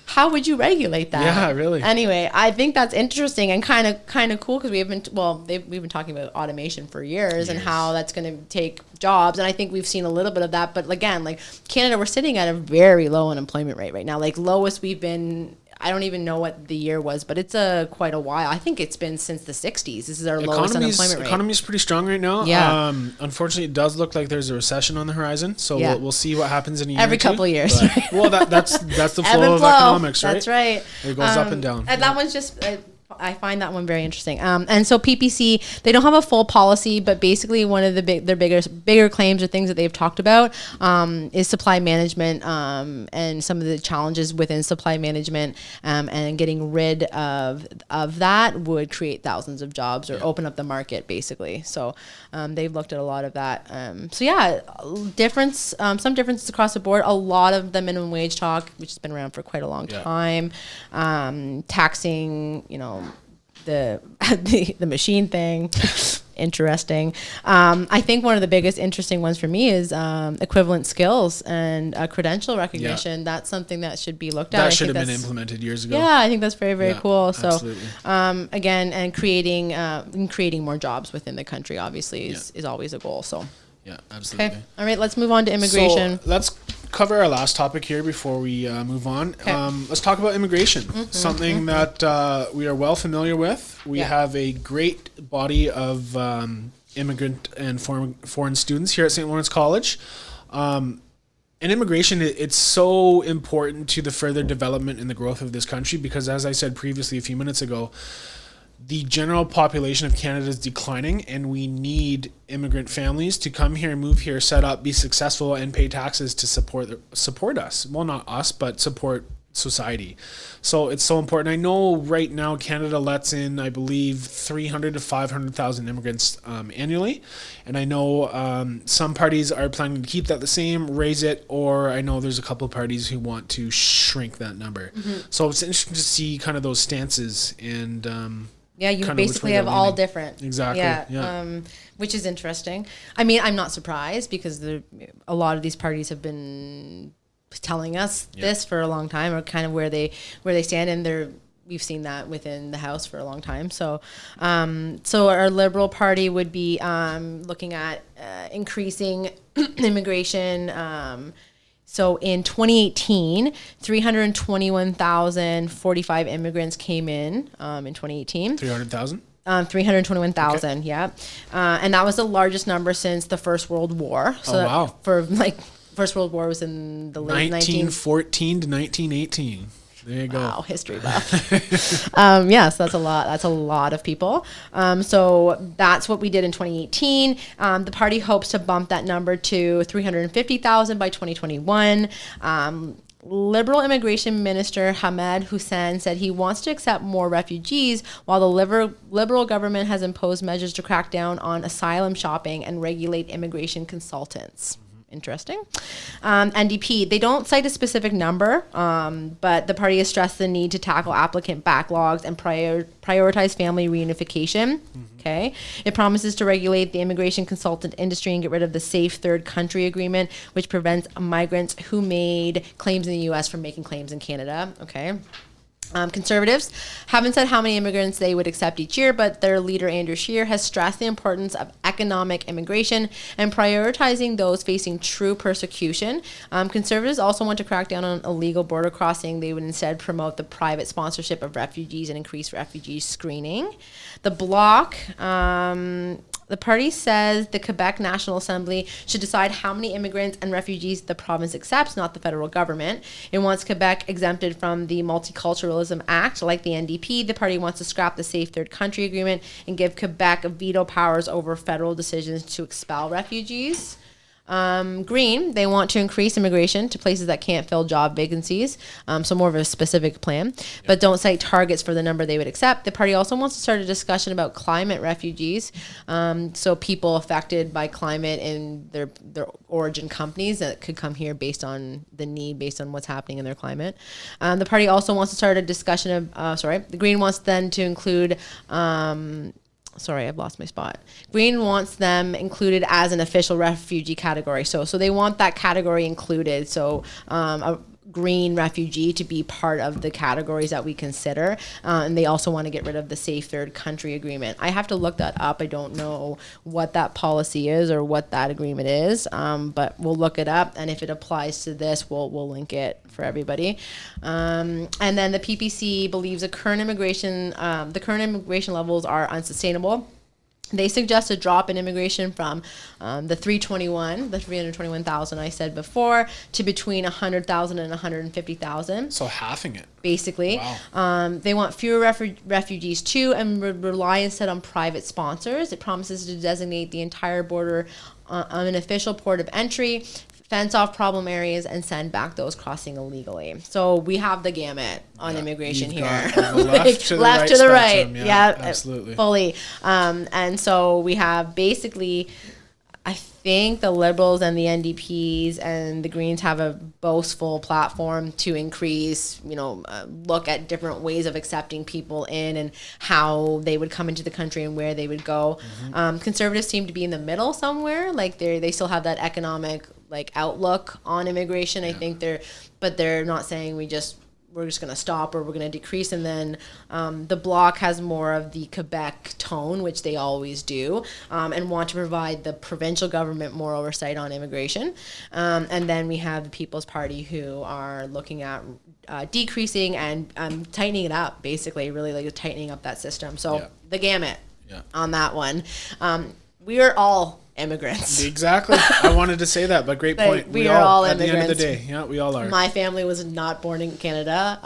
How would you regulate that? Yeah, really. Anyway, I think that's interesting and kind of cool because we've been talking about automation for years and how that's going to take jobs, and I think we've seen a little bit of that. But again, like Canada, we're sitting at a very low unemployment rate right now, like lowest we've been I don't even know what the year was, but it's quite a while. I think it's been since the 60s. This is our lowest unemployment rate. Economy's pretty strong right now. Yeah. Unfortunately, it does look like there's a recession on the horizon. So we'll see what happens in a year every or two. couple of years. But, well, that's the flow of economics, right? That's right. It goes up and down. And that one's just. I find that one very interesting. And so PPC, they don't have a full policy, but basically one of their bigger claims or things that they've talked about is supply management and some of the challenges within supply management, and getting rid of that would create thousands of jobs or open up the market basically. So they've looked at a lot of that. So yeah, some differences across the board. A lot of the minimum wage talk, which has been around for quite a long time, taxing, the machine thing. Interesting. I think one of the biggest interesting ones for me is equivalent skills and credential recognition. That's something that should be looked at. That should have been implemented years ago. Yeah, I think that's very, very cool. So absolutely. again, and creating more jobs within the country obviously is always a goal. So yeah, absolutely. Okay. All right, let's move on to immigration. So let's cover our last topic here before we move on. Okay. Let's talk about immigration, something that we are well familiar with. We have a great body of immigrant and foreign students here at St. Lawrence College. And immigration, it's so important to the further development and the growth of this country because, as I said previously a few minutes ago, the general population of Canada is declining, and we need immigrant families to come here, move here, set up, be successful, and pay taxes to support us. Well, not us, but support society. So it's so important. I know right now Canada lets in, I believe, 300 to 500,000 immigrants annually, and I know some parties are planning to keep that the same, raise it, or I know there's a couple of parties who want to shrink that number. So it's interesting to see kind of those stances and. Yeah, you basically have all different. Exactly. Yeah. Which is interesting. I mean, I'm not surprised because a lot of these parties have been telling us this for a long time, or kind of where they stand, and we've seen that within the House for a long time. So, so our Liberal Party would be looking at increasing immigration. So in 2018, 321,045 immigrants came in 2018. 300,000? 321,000, yeah. And that was the largest number since the First World War. So First World War was in the late 1914 to 1918. There you go. Wow, history buff. Yes, that's a lot. That's a lot of people. So that's what we did in 2018. The party hopes to bump that number to 350,000 by 2021. Liberal Immigration Minister Hamed Hussein said he wants to accept more refugees, while the Liberal government has imposed measures to crack down on asylum shopping and regulate immigration consultants. Interesting. NDP, they don't cite a specific number, but the party has stressed the need to tackle applicant backlogs and prioritize family reunification. Okay. It promises to regulate the immigration consultant industry and get rid of the Safe Third Country Agreement, which prevents migrants who made claims in the U.S. from making claims in Canada. Okay. Conservatives haven't said how many immigrants they would accept each year, but their leader, Andrew Scheer, has stressed the importance of economic immigration and prioritizing those facing true persecution. Conservatives also want to crack down on illegal border crossing. They would instead promote the private sponsorship of refugees and increase refugee screening. The Bloc, the party says the Quebec National Assembly should decide how many immigrants and refugees the province accepts, not the federal government. It wants Quebec exempted from the Multiculturalism Act. Like the NDP, the party wants to scrap the Safe Third Country Agreement and give Quebec veto powers over federal decisions to expel refugees. Green, they want to increase immigration to places that can't fill job vacancies, so more of a specific plan, but don't cite targets for the number they would accept. The party also wants to start a discussion about climate refugees, so people affected by climate in their origin companies that could come here based on the need, based on what's happening in their climate. The party also wants to start a discussion of, the Green wants then to include sorry, I've lost my spot. Green wants them included as an official refugee category. So they want that category included. So green refugee to be part of the categories that we consider. And they also want to get rid of the safe third country agreement. I have to look that up. I don't know what that policy is or what that agreement is, but we'll look it up. And if it applies to this, we'll link it for everybody. And then the PPC believes the current immigration levels are unsustainable. They suggest a drop in immigration from the 321,000 I said before, to between 100,000 and 150,000. So halving it. Basically. Wow. They want fewer refugees too, and rely instead on private sponsors. It promises to designate the entire border on an official port of entry, fence off problem areas, and send back those crossing illegally. So we have the gamut on immigration here. Left to the right. Yeah, absolutely. Fully. And so we have basically, I think the Liberals and the NDPs and the Greens have a boastful platform to increase, look at different ways of accepting people in and how they would come into the country and where they would go. Conservatives seem to be in the middle somewhere. Like they still have that economic outlook on immigration. I think they're not saying we're just going to stop or we're going to decrease. And then the Bloc has more of the Quebec tone, which they always do, and want to provide the provincial government more oversight on immigration. And then we have the People's Party, who are looking at decreasing and tightening it up, basically, really tightening up that system. So the gamut on that one. We are all immigrants. Exactly. I wanted to say that, but great point. We are all at immigrants. the end of the day. Yeah, we all are. My family was not born in Canada.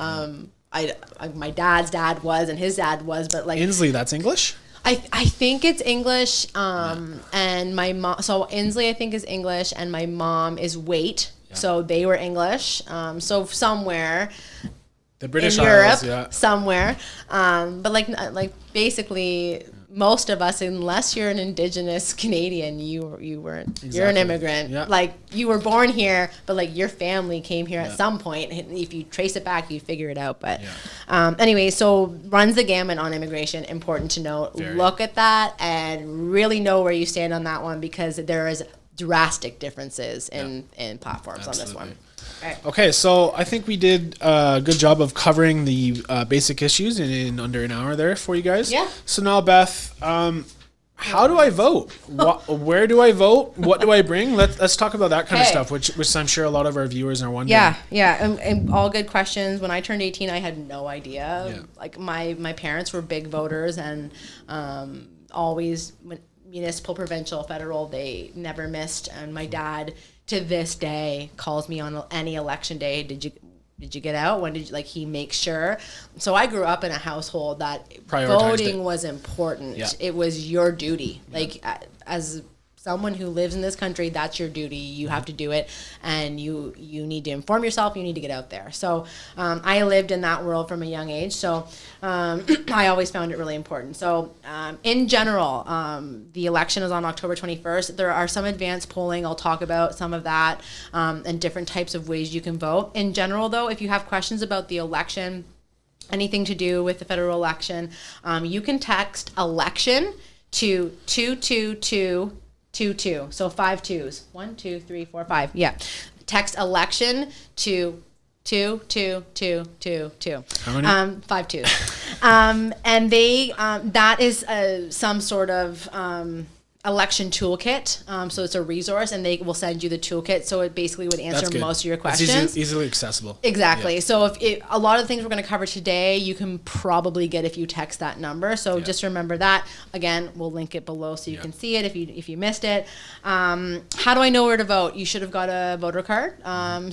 My dad's dad was, and his dad was, but Insley, that's English? I think it's English. And my mom, so Insley I think is English, and my mom is Waite. Yeah. So they were English. So somewhere the British in Isles, Europe, somewhere. But basically, most of us, unless you're an Indigenous Canadian, you weren't. Exactly. You're an immigrant. Yeah. You were born here, but your family came here at some point. If you trace it back, you figure it out. But anyway, so runs the gamut on immigration. Important to note. Very. Look at that and really know where you stand on that one, because there is drastic differences in platforms. Absolutely. On this one. Right. Okay, so I think we did a good job of covering the basic issues in under an hour there for you guys. Yeah. So now, Beth, how do I vote? Where do I vote? What do I bring? Let's talk about that kind of stuff, which I'm sure a lot of our viewers are wondering. Yeah, and all good questions. When I turned 18, I had no idea. Yeah. My parents were big voters, and always municipal, provincial, federal, they never missed. And my dad, to this day, calls me on any election day. Did you get out? When did you, he makes sure. So I grew up in a household that voting was important. Yeah. It was your duty. As someone who lives in this country, that's your duty. You have to do it, and you need to inform yourself. You need to get out there. So I lived in that world from a young age. So I always found it really important. So in general, the election is on October 21st. There are some advanced polling. I'll talk about some of that and different types of ways you can vote. In general, though, if you have questions about the election, anything to do with the federal election, you can text election to 22222. So 5 2s. 1, 2, 3, 4, 5. Yeah. Text election to 22222. How many? 5 2s. And they that is some sort of election toolkit. So it's a resource, and they will send you the toolkit. So it basically would answer most of your questions. It's easily accessible. Exactly. Yeah. So if a lot of the things we're going to cover today, you can probably get if you text that number. So just remember that. Again, we'll link it below so you can see it if you missed it. How do I know where to vote? You should have got a voter card.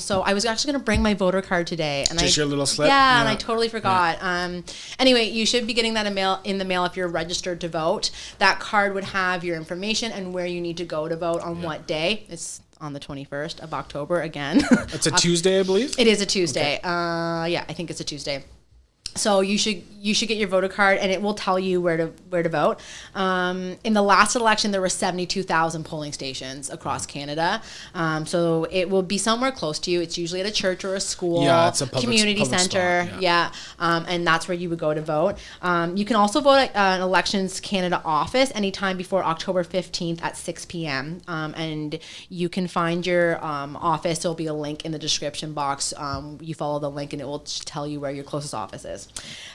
So I was actually going to bring my voter card today, and just your little slip. Yeah, and I totally forgot. Yeah. Anyway, you should be getting that in the mail if you're registered to vote. That card would have your information and where you need to go to vote on what day. It's on the 21st of October again. It's a Tuesday, I believe? It is a Tuesday. Okay. I think it's a Tuesday. So you should get your voter card, and it will tell you where to vote. In the last election, there were 72,000 polling stations across Canada. So it will be somewhere close to you. It's usually at a church or a school, it's a community public center. spot, And that's where you would go to vote. You can also vote at an Elections Canada office anytime before October 15th at 6 p.m. And you can find your office. There'll be a link in the description box. You follow the link, and it will tell you where your closest office is.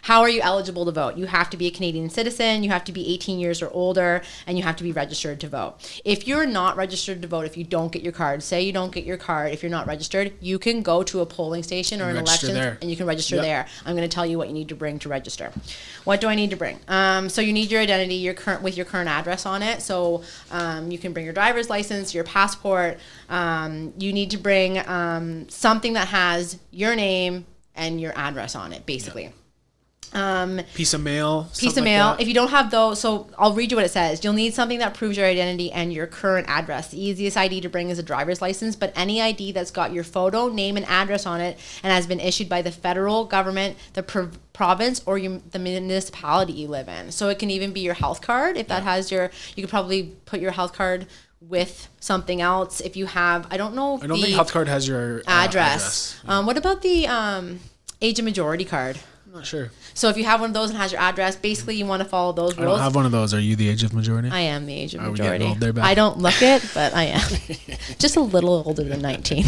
How are you eligible to vote? You have to be a Canadian citizen, you have to be 18 years or older, and you have to be registered to vote. If you're not registered to vote, if you don't get your card, say you don't get your card, if you're not registered, you can go to a polling station or an election and you can register there. I'm going to tell you what you need to bring to register. What do I need to bring? So you need your identity, with your current address on it. So you can bring your driver's license, your passport. You need to bring something that has your name and your address on it, basically. Piece of mail. If you don't have those, so I'll read you what it says. You'll need something that proves your identity and your current address. The easiest ID to bring is a driver's license, but any ID that's got your photo, name, and address on it and has been issued by the federal government, the province, or the municipality you live in. So it can even be your health card. If that has you could probably put your health card with something else. If you have, I don't think health card has your address. Yeah. What about the age of majority card? I'm not sure. So if you have one of those and has your address, basically you want to follow those rules. I don't have one of those. Are you the age of majority? I am the age of majority. We getting old there, Beth? I don't look it, but I am. Just a little older than 19.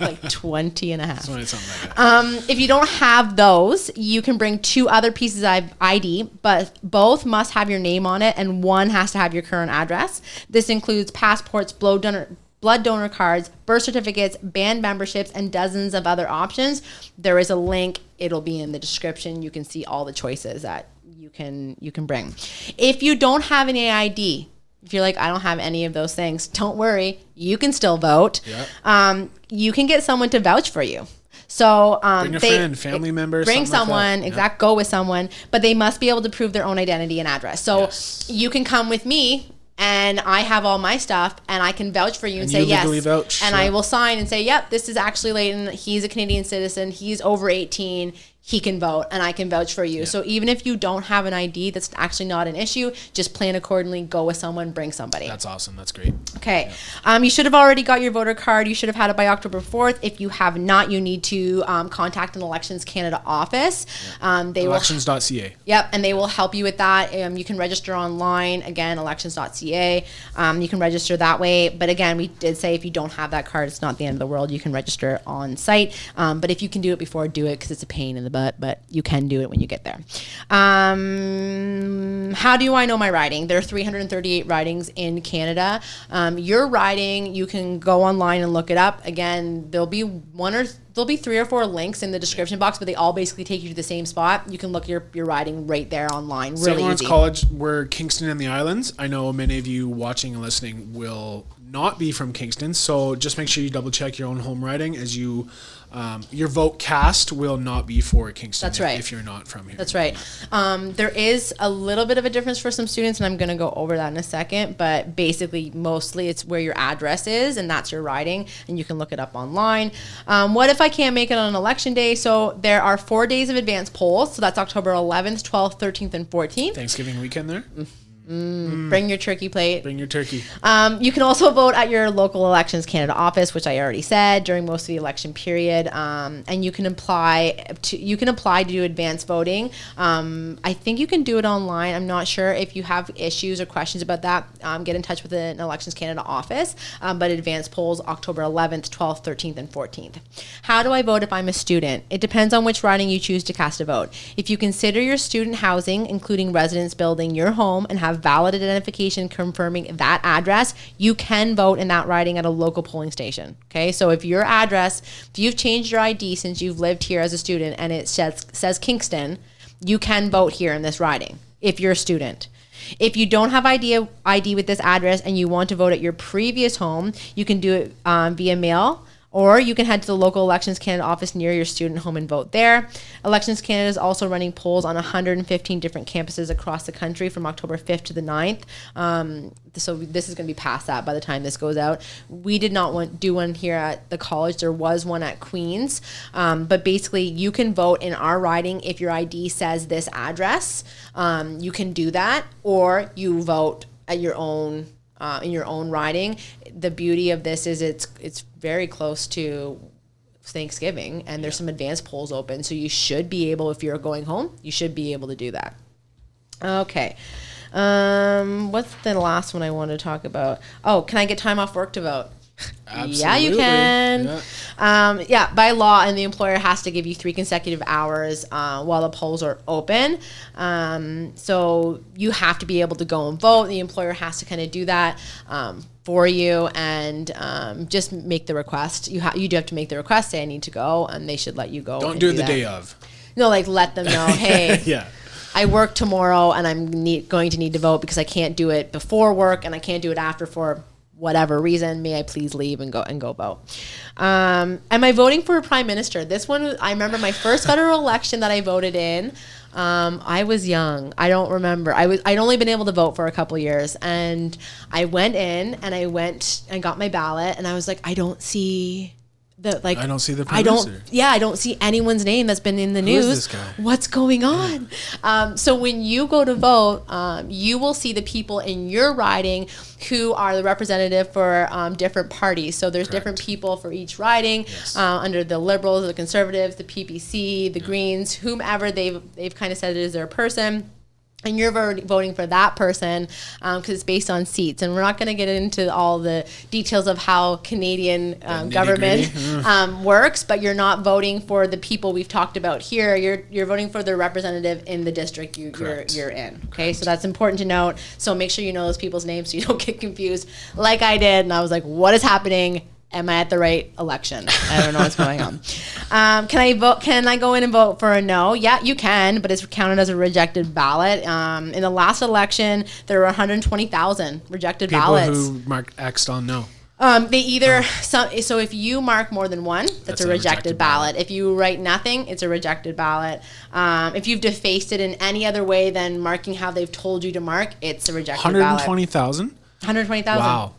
Like 20 and a half. Something like that. If you don't have those, you can bring 2 other pieces of ID, but both must have your name on it and one has to have your current address. This includes passports, blood donor cards, birth certificates, band memberships, and dozens of other options. There is a link. It'll be in the description. You can see all the choices that you can bring. If you don't have any ID, if you're like, I don't have any of those things, don't worry. You can still vote. Yep. You can get someone to vouch for you. So bring a friend, family member, bring someone, like go with someone, but they must be able to prove their own identity and address. So you can come with me, and I have all my stuff, and I can vouch for you and say yes. Vouch, and I will sign and say, yep, this is actually Leighton. He's a Canadian citizen. He's over 18. He can vote, and I can vouch for you. Yeah. So even if you don't have an ID, that's actually not an issue. Just plan accordingly. Go with someone. Bring somebody. That's awesome. That's great. Okay. Yeah. You should have already got your voter card. You should have had it by October 4th. If you have not, you need to contact an Elections Canada office. Yeah. Elections.ca. Yep, and they will help you with that. You can register online. Again, elections.ca. You can register that way. But again, we did say if you don't have that card, it's not the end of the world. You can register on site. But if you can do it before, do it, because it's a pain in the butt, but you can do it when you get there. How do I know my riding? There are 338 ridings in Canada. Your riding, you can go online and look it up. Again, there'll be 3 or 4 links in the description box, but they all basically take you to the same spot. You can look your riding right there online. Really St. Lawrence easy. College, we're Kingston and the Islands. I know many of you watching and listening will not be from Kingston, so just make sure you double check your own home riding as you your vote cast will not be for Kingston. That's right. If you're not from here. That's right. There is a little bit of a difference for some students, and I'm going to go over that in a second, but basically mostly it's where your address is, and that's your riding, and you can look it up online. What if I can't make it on election day? So there are 4 days of advance polls, so that's October 11th, 12th, 13th, and 14th. Thanksgiving weekend there? Bring your turkey plate. Bring your turkey. You can also vote at your local Elections Canada office, which I already said, during most of the election period. And you can apply to do advance voting. I think you can do it online. I'm not sure. If you have issues or questions about that, get in touch with an Elections Canada office. But advance polls October 11th, 12th, 13th, and 14th. How do I vote if I'm a student? It depends on which riding you choose to cast a vote. If you consider your student housing, including residence building, your home, and have valid identification confirming that address, you can vote in that riding at a local polling station. Okay, so if you've changed your ID since you've lived here as a student and it says Kingston, you can vote here in this riding if you're a student. If you don't have ID with this address and you want to vote at your previous home, you can do it via mail Or you can head to the local Elections Canada office near your student home and vote there. Elections Canada is also running polls on 115 different campuses across the country from October 5th to the 9th. So this is going to be past that by the time this goes out. We did not do one here at the college. There was one at Queen's. But basically, you can vote in our riding if your ID says this address. You can do that, or you vote at your own in your own riding. The beauty of this is it's very close to Thanksgiving, and there's some advanced polls open, so you should be able, if you're going home, you should be able to do that. Okay. What's the last one I want to talk about? Oh, can I get time off work to vote? Absolutely. Yeah, you can. Yeah. By law, and the employer has to give you 3 consecutive hours while the polls are open. So you have to be able to go and vote. The employer has to kind of do that for you, and just make the request. You do have to make the request, say I need to go, and they should let you go. Don't do it the day of. No, like let them know, hey, yeah. I work tomorrow and I'm going to need to vote because I can't do it before work and I can't do it after for whatever reason. May I please leave and go vote? Am I voting for a prime minister? This one, I remember my first federal election that I voted in. I was young. I don't remember. I'd only been able to vote for a couple years, and I went in and I got my ballot, and I was like, I don't see I don't see the prime minister. I don't see anyone's name that's been in the news. Who is this guy? What's going on? So when you go to vote, you will see the people in your riding who are the representative for different parties. So there's different people for each riding, under the Liberals, the Conservatives, the PPC, the Greens, whomever they've kind of said it is their person. And you're voting for that person because it's based on seats. And we're not going to get into all the details of how Canadian government works, but you're not voting for the people we've talked about here. You're voting for the representative in the district you're in. Okay, so that's important to note. So make sure you know those people's names so you don't get confused like I did. And I was like, what is happening? Am I at the right election? I don't know what's going on. Can I vote? Can I go in and vote for a no? Yeah, you can, but it's counted as a rejected ballot. In the last election, there were 120,000 rejected ballots. People who marked X on no. They either so if you mark more than one, that's a rejected ballot. If you write nothing, it's a rejected ballot. If you've defaced it in any other way than marking how they've told you to mark, it's a rejected ballot. 120,000? 120,000. Wow.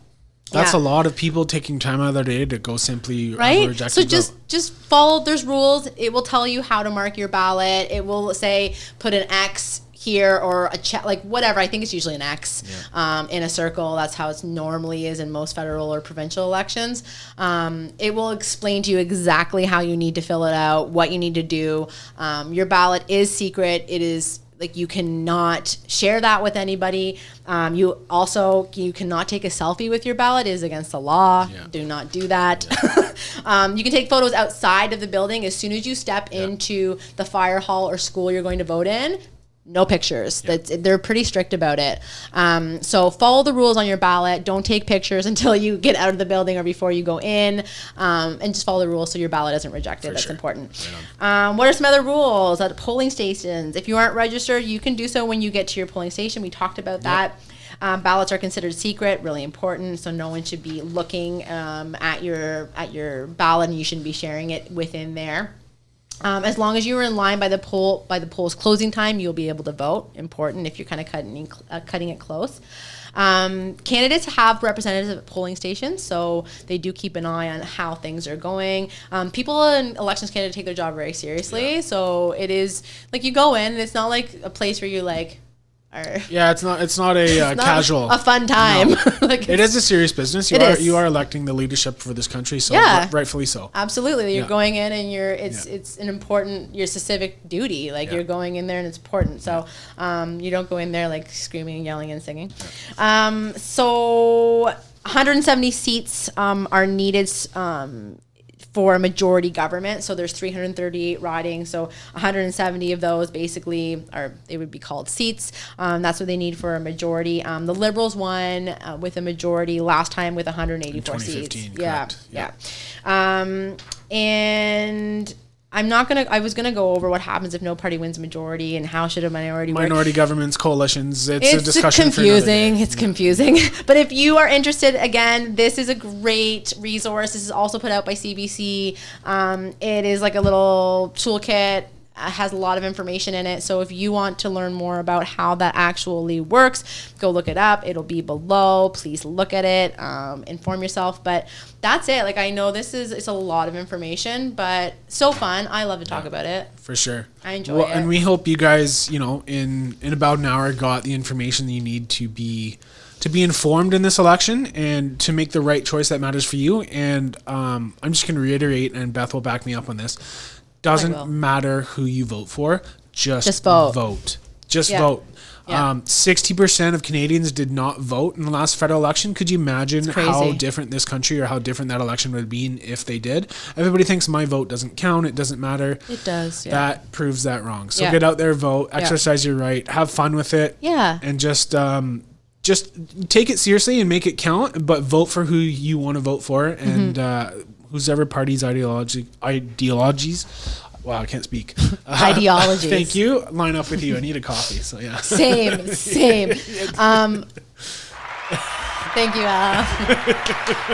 That's a lot of people taking time out of their day to go simply reject. So just follow. There's rules. It will tell you how to mark your ballot. It will say put an X here or a check, like whatever. I think it's usually an X in a circle. That's how it normally is in most federal or provincial elections. It will explain to you exactly how you need to fill it out, what you need to do. Your ballot is secret. It is. Like you cannot share that with anybody. You cannot take a selfie with your ballot. It is against the law. Yeah. Do not do that. Yeah. You can take photos outside of the building. As soon as you step into the fire hall or school you're going to vote in, no pictures. They're pretty strict about it. So follow the rules on your ballot. Don't take pictures until you get out of the building or before you go in. And just follow the rules so your ballot isn't rejected. That's important. Right. What are some other rules at polling stations? If you aren't registered, you can do so when you get to your polling station. We talked about that. Ballots are considered secret, really important. So no one should be looking at your ballot, and you shouldn't be sharing it within there. As long as you were in line by the poll's closing time, you'll be able to vote. Important if you're kind of cutting it close. Candidates have representatives at polling stations, so they do keep an eye on how things are going. People in Elections Canada take their job very seriously, so it is like you go in, and it's not like a place where you like. It's not a casual, a fun time. No. Like it is a serious business. You are electing the leadership for this country, so rightfully so. Absolutely, you're going in and it's an important, your civic duty. Like you're going in there and it's important. So you don't go in there like screaming, yelling, and singing. So 170 seats are needed. For a majority government, so there's 338 ridings, so 170 of those basically they would be called seats. That's what they need for a majority. The Liberals won with a majority last time with 184 seats. Yeah. And I was gonna go over what happens if no party wins a majority and how should a minority work. Governments, coalitions. It's a discussion confusing. for another day. It's confusing. But if you are interested, again, this is a great resource. This is also put out by CBC. It is like a little toolkit. Has a lot of information in it. So if you want to learn more about how that actually works, go look it up. It'll be below. Please look at it, inform yourself. But that's it. Like, I know it's a lot of information, but so fun. I love to talk about it. For sure. I enjoy it. And we hope you guys, in about an hour got the information that you need to be informed in this election and to make the right choice that matters for you. And I'm just going to reiterate, and Beth will back me up on this. Doesn't matter who you vote for. Just vote. Just vote. Yeah. 60% of Canadians did not vote in the last federal election. Could you imagine how different this country or how different that election would have been if they did? Everybody thinks my vote doesn't count. It doesn't matter. It does. Yeah. That proves that wrong. So get out there, vote, exercise your right, have fun with it. Yeah. And just take it seriously and make it count, but vote for who you want to vote for. And, whoever party's ideologies. Wow, I can't speak. Ideologies. Thank you. Line up with you. I need a coffee. So yeah. Same. Thank you, Al.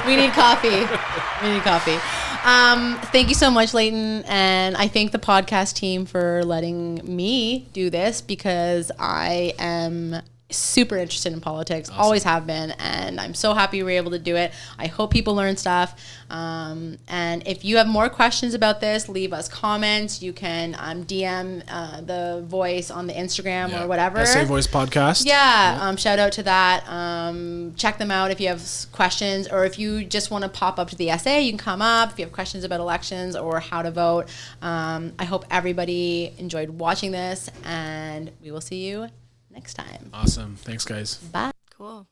We need coffee. Thank you so much, Leighton. And I thank the podcast team for letting me do this because I am super interested in politics. Awesome. Always have been, and I'm so happy we were able to do it. I hope people learn stuff. And if you have more questions about this, leave us comments. You can DM the Voice on the Instagram or whatever. SA Voice Podcast. Yeah. Shout out to that. Check them out if you have questions, or if you just want to pop up to the SA, you can come up if you have questions about elections or how to vote. I hope everybody enjoyed watching this, and we will see you next time. Awesome. Thanks, guys. Bye. Cool.